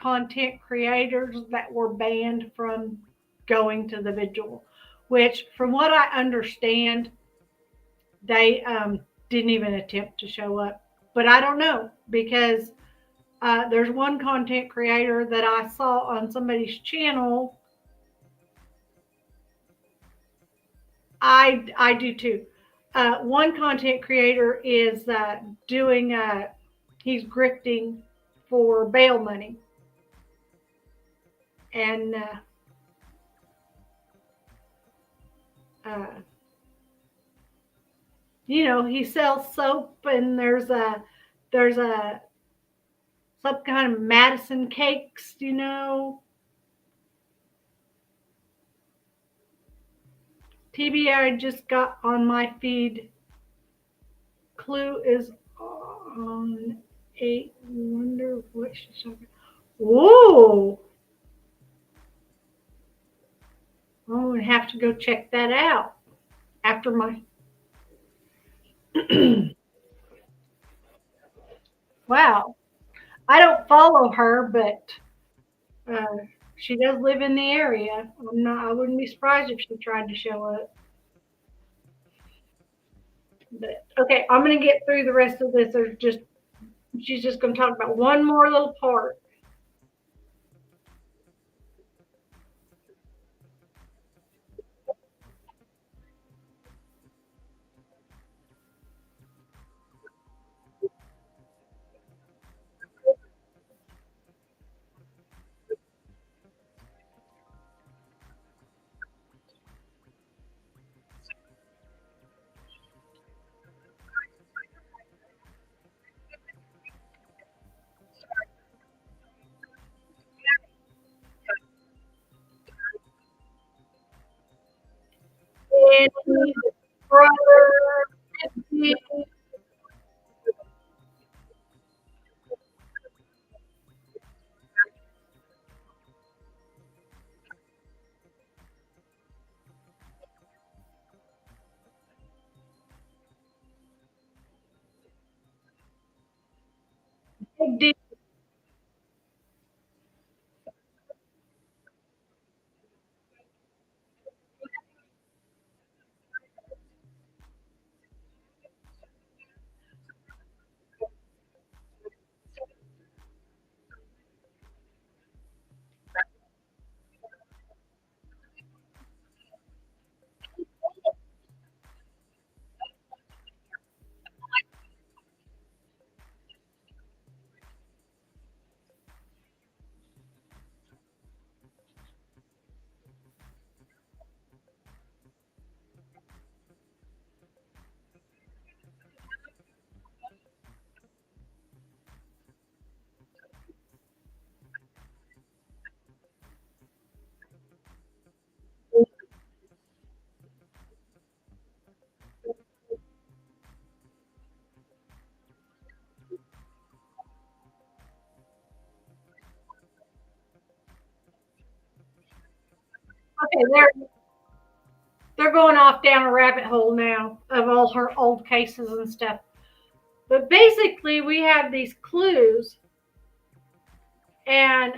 Speaker 2: content creators that were banned from going to the vigil, which, from what I understand, they didn't even attempt to show up. But I don't know, because there's one content creator that I saw on somebody's channel. I do too. One content creator is doing he's grifting for bail money, and you know, he sells soap, and there's a some kind of Madison cakes, you know. TBI just got on my feed. Clue is on 8. Wonder what she's talking. Whoa! I'm gonna have to go check that out after my Wow. I don't follow her, but she does live in the area. I wouldn't be surprised if she tried to show up. But okay, I'm gonna get through the rest of this. She's just gonna talk about one more little part. And his brother, Big Okay, they're going off down a rabbit hole now of all her old cases and stuff. But basically, we have these clues, and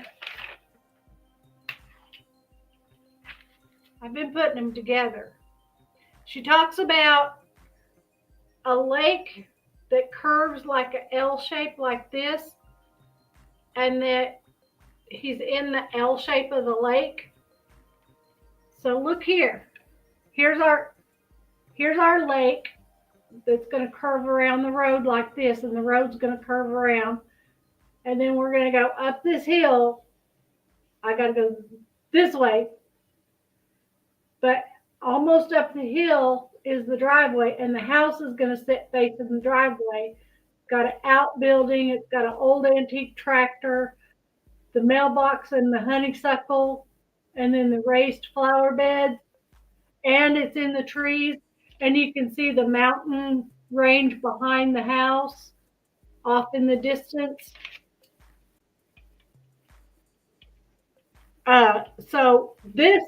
Speaker 2: I've been putting them together. She talks about a lake that curves like an L shape, like this, and that he's in the L shape of the lake. So look here. Here's our lake that's going to curve around the road like this, and the road's going to curve around, and then we're going to go up this hill. I got to go this way, but almost up the hill is the driveway, and the house is going to sit facing the driveway. It's got an outbuilding. It's got an old antique tractor, the mailbox and the honeysuckle, and then the raised flower beds, and it's in the trees, and you can see the mountain range behind the house off in the distance. So this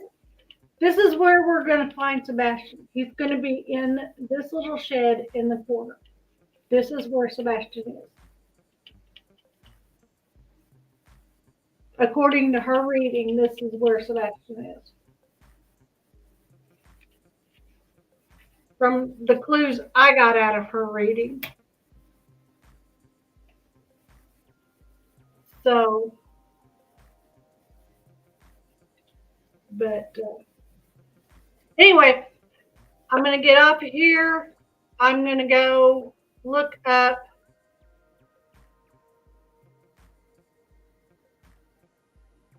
Speaker 2: is where we're going to find Sebastian. He's going to be in this little shed in the corner. This is where Sebastian is. According to her reading, this is where Sebastian is. From the clues I got out of her reading. So, but anyway, I'm going to get off of here. I'm going to go look up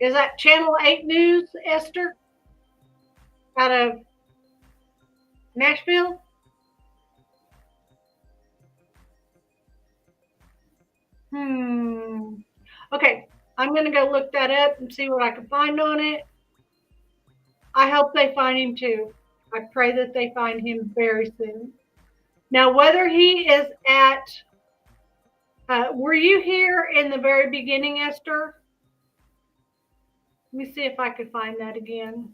Speaker 2: is that Channel 8 News, Esther? Out of Nashville? Okay, I'm going to go look that up and see what I can find on it. I hope they find him too. I pray that they find him very soon. Now, whether he is at, were you here in the very beginning, Esther? Let me see if I can find that again.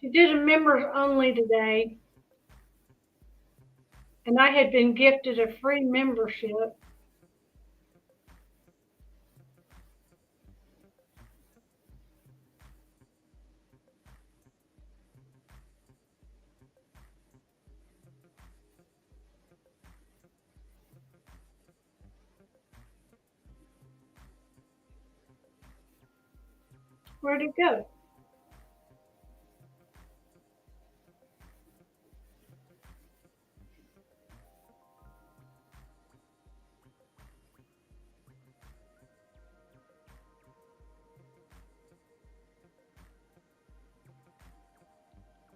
Speaker 2: She did a members only today, and I had been gifted a free membership. Where'd it go?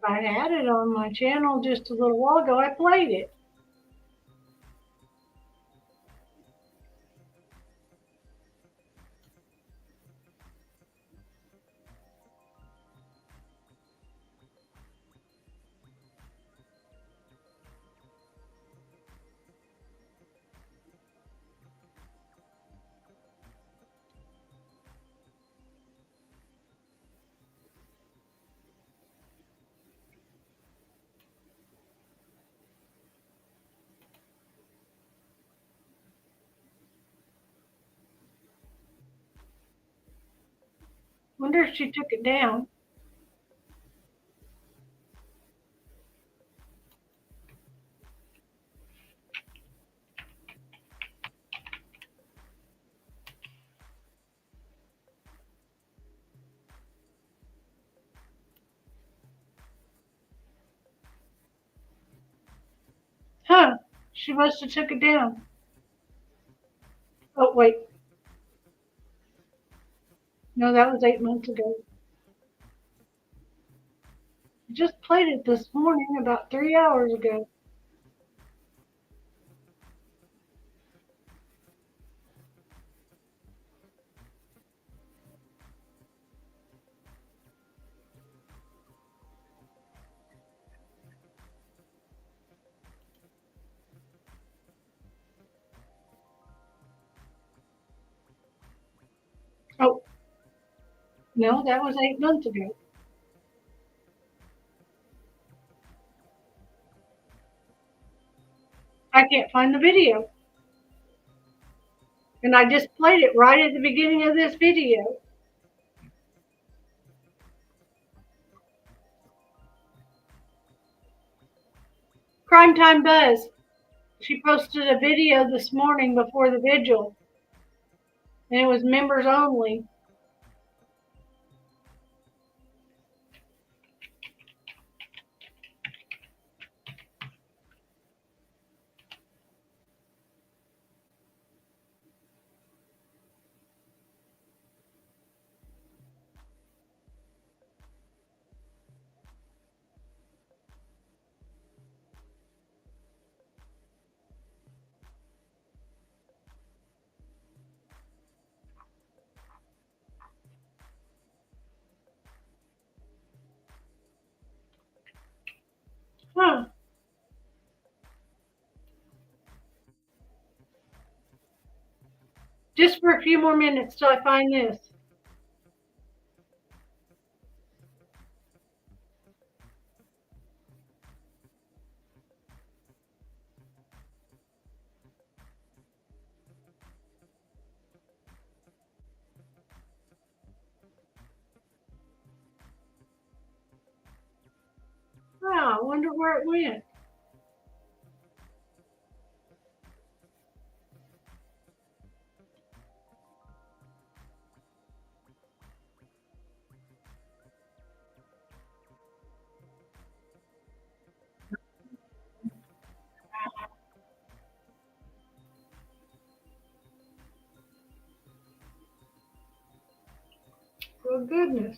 Speaker 2: I had it on my channel just a little while ago. I played it. Wonder if she took it down. Huh. She must have took it down. Oh, wait. No, that was 8 months ago. I just played it this morning about 3 hours ago. Oh, no, that was 8 months ago. I can't find the video. And I just played it right at the beginning of this video. Crime Time Buzz. She posted a video this morning before the vigil. And it was members only. Huh. Just for a few more minutes till I find this. Wow, I wonder where it went. Oh, goodness.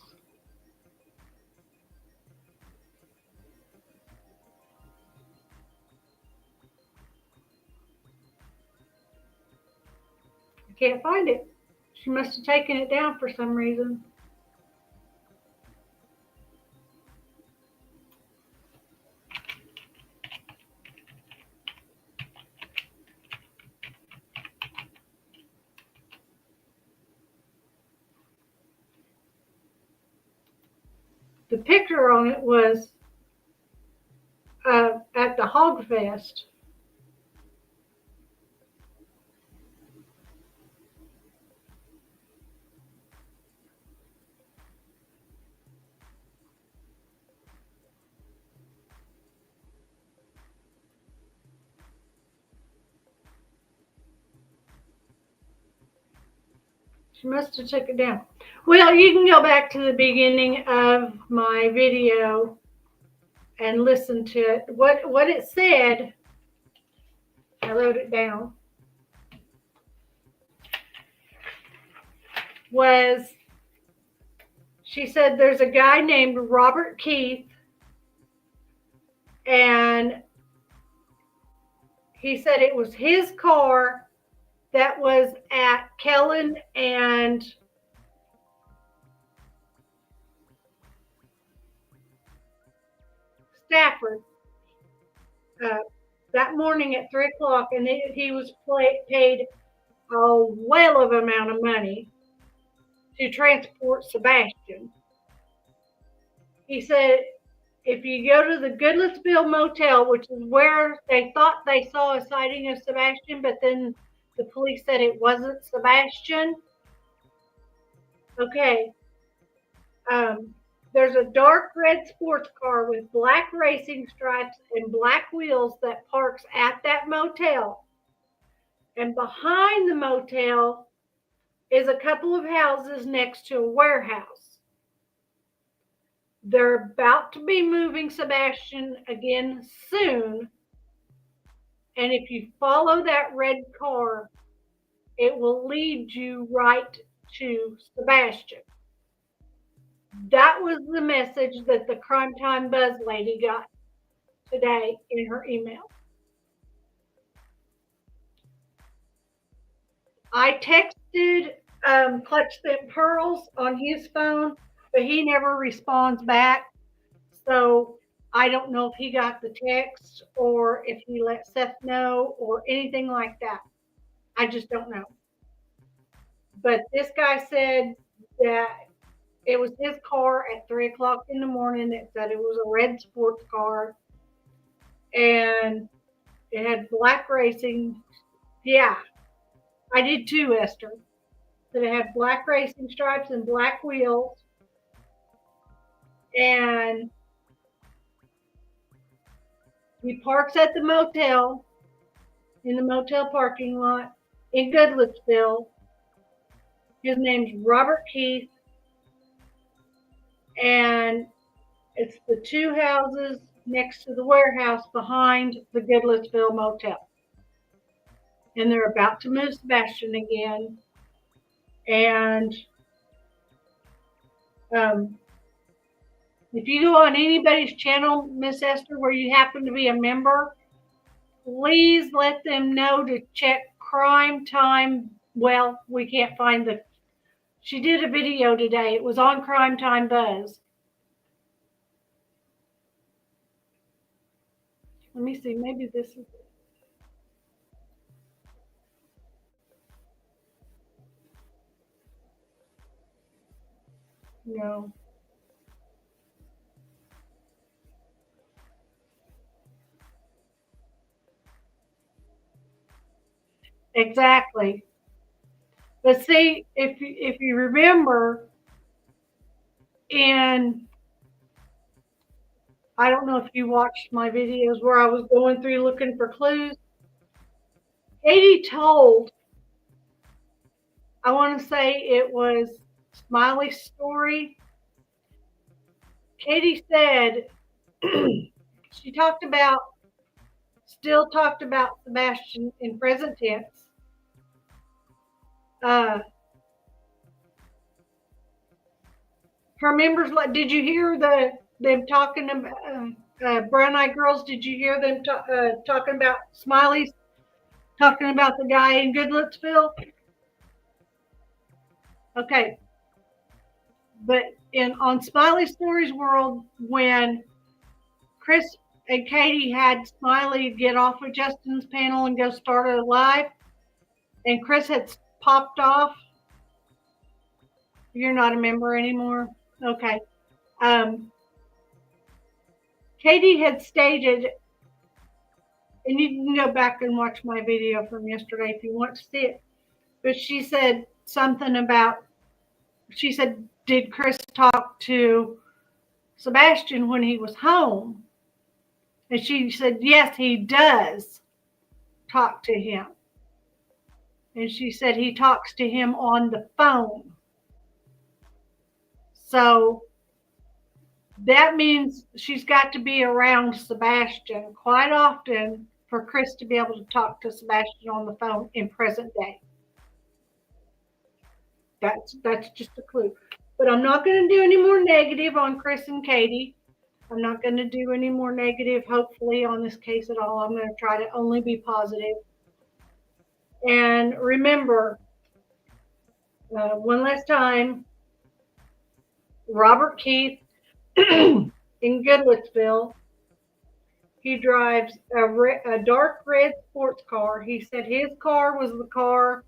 Speaker 2: I can't find it. She must have taken it down for some reason. the picture on it was at the Hog Fest. She must have took it down. Well, you can go back to the beginning of my video and listen to it. What it said, I wrote it down, was she said there's a guy named Robert Keith, and he said it was his car that was at Kellen and Stafford that morning at 3 o'clock, and he was paid a whale of amount of money to transport Sebastian. He said if you go to the Goodlettsville Motel, which is where they thought they saw a sighting of Sebastian, but then the police said it wasn't Sebastian. Okay. There's a dark red sports car with black racing stripes and black wheels that parks at that motel. And behind the motel is a couple of houses next to a warehouse. They're about to be moving Sebastian again soon. And if you follow that red car, it will lead you right to Sebastian. That was the message that the Crime Time Buzz lady got today in her email. I texted Clutch Them Pearls on his phone, but he never responds back. So I don't know if he got the text or if he let Seth know or anything like that. I just don't know. But this guy said that it was his car at 3 o'clock in the morning. It said it was a red sports car. And it had black racing. Yeah, I did too, Esther. That it had black racing stripes and black wheels. And he parks at the motel, in the motel parking lot in Goodlettsville. His name's Robert Keith. And it's the two houses next to the warehouse behind the Goodlettsville Motel. And they're about to move Sebastian again. And if you go on anybody's channel, Miss Esther, where you happen to be a member, please let them know to check Crime Time. Well, we can't find the... She did a video today. It was on Crime Time Buzz. Let me see. Maybe this is it. No. Exactly. But see, if you remember, in, I don't know if you watched my videos where I was going through looking for clues. Katie told, I want to say it was Smiley's story. Katie said she still talked about Sebastian in present tense. Her members, did you hear them talking about Brown Eyed Girls? Did you hear them talking about Smiley's, talking about the guy in Goodlettsville? Okay, but on Smiley Stories World, when Chris and Katie had Smiley get off of Justin's panel and go start a live, and Chris had popped off. You're not a member anymore? Okay. Katie had stated, and you can go back and watch my video from yesterday if you want to see it, but she said something about, she said, did Chris talk to Sebastian when he was home? And she said, yes, he does talk to him. And she said he talks to him on the phone. So that means she's got to be around Sebastian quite often for Chris to be able to talk to Sebastian on the phone in present day. That's just a clue. But I'm not going to do any more negative on Chris and Katie. I'm not going to do any more negative, hopefully, on this case at all. I'm going to try to only be positive. And remember, one last time, Robert Keith in Goodlettsville, he drives a dark red sports car. He said his car was the car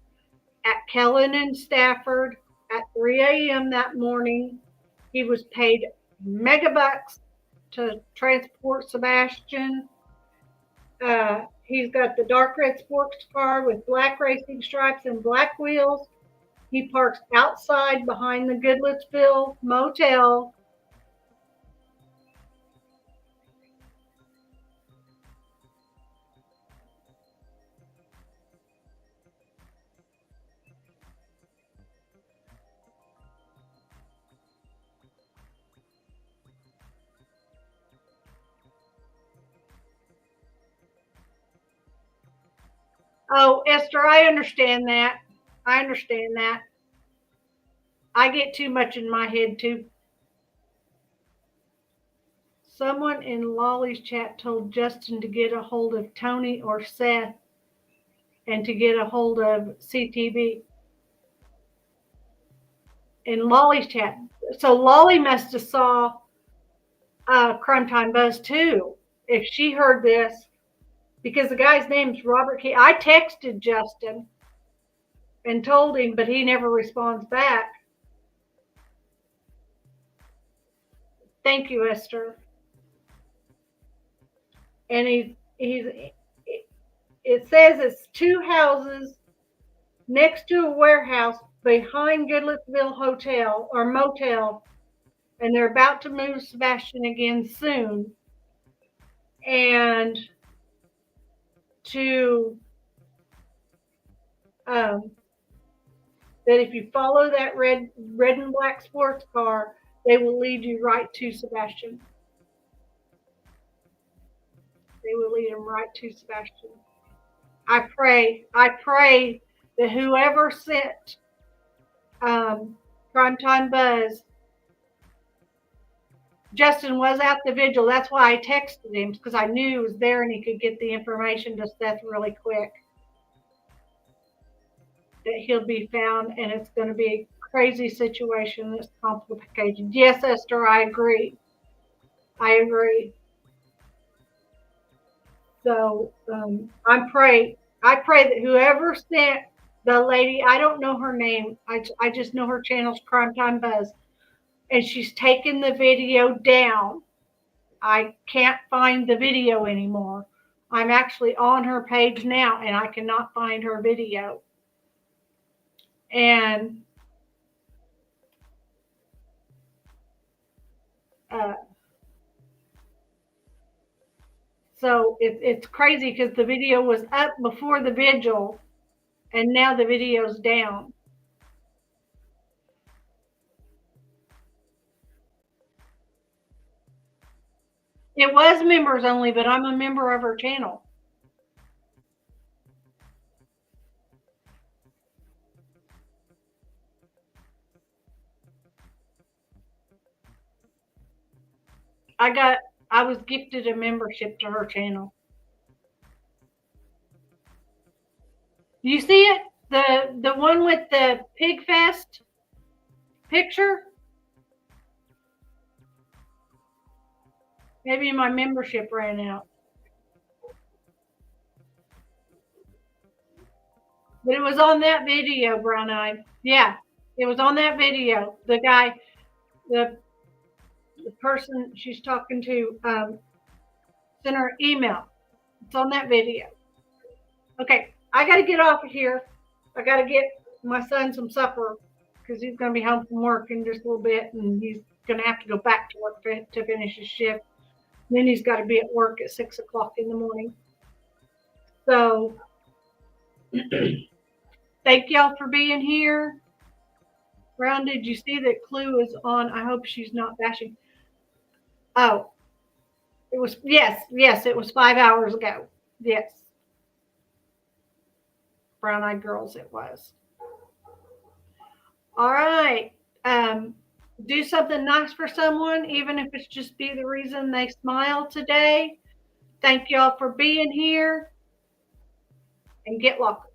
Speaker 2: at Kellen and Stafford at 3 a.m. that morning. He was paid megabucks to transport Sebastian. He's got the dark red sports car with black racing stripes and black wheels. He parks outside behind the Goodlettsville motel. Oh, Esther, I understand that. I understand that. I get too much in my head too. Someone in Lolly's chat told Justin to get a hold of Tony or Seth and to get a hold of CTV. In Lolly's chat. So Lolly must have saw Crime Time Buzz too, if she heard this, because the guy's name's Robert Key. I texted Justin and told him, but he never responds back. Thank you, Esther. And it says it's two houses next to a warehouse behind Goodlettsville Hotel or Motel, and they're about to move Sebastian again soon. And to that if you follow that red and black sports car, they will lead you right to Sebastian. They will lead him right to Sebastian. I pray that whoever sent Primetime Buzz, Justin was at the vigil. That's why I texted him, because I knew he was there and he could get the information to Seth really quick. That he'll be found, and it's going to be a crazy situation that's complicated. Yes, Esther, I agree. I agree. So I pray that whoever sent the lady, I don't know her name, I just know her channel's Primetime Buzz, and she's taken the video down. I can't find the video anymore. I'm actually on her page now, and I cannot find her video. And so it's crazy because the video was up before the vigil, and now the video's down. It was members only, but I'm a member of her channel. I was gifted a membership to her channel. You see it? The one with the Pig Fest picture? Maybe my membership ran out. But it was on that video, Brown Eye. Yeah, it was on that video. The guy, the person she's talking to, Send her an email. It's on that video. Okay, I got to get off of here. I got to get my son some supper because he's going to be home from work in just a little bit, and he's going to have to go back to work to finish his shift. Then he's got to be at work at 6 o'clock in the morning. So thank y'all for being here. Brown, did you see that Clue is on? I hope she's not bashing. Oh, it was, yes, it was 5 hours ago. Yes. Brown Eyed Girls it was. All right. Do something nice for someone, even if it's just be the reason they smile today. Thank y'all for being here, and get locked.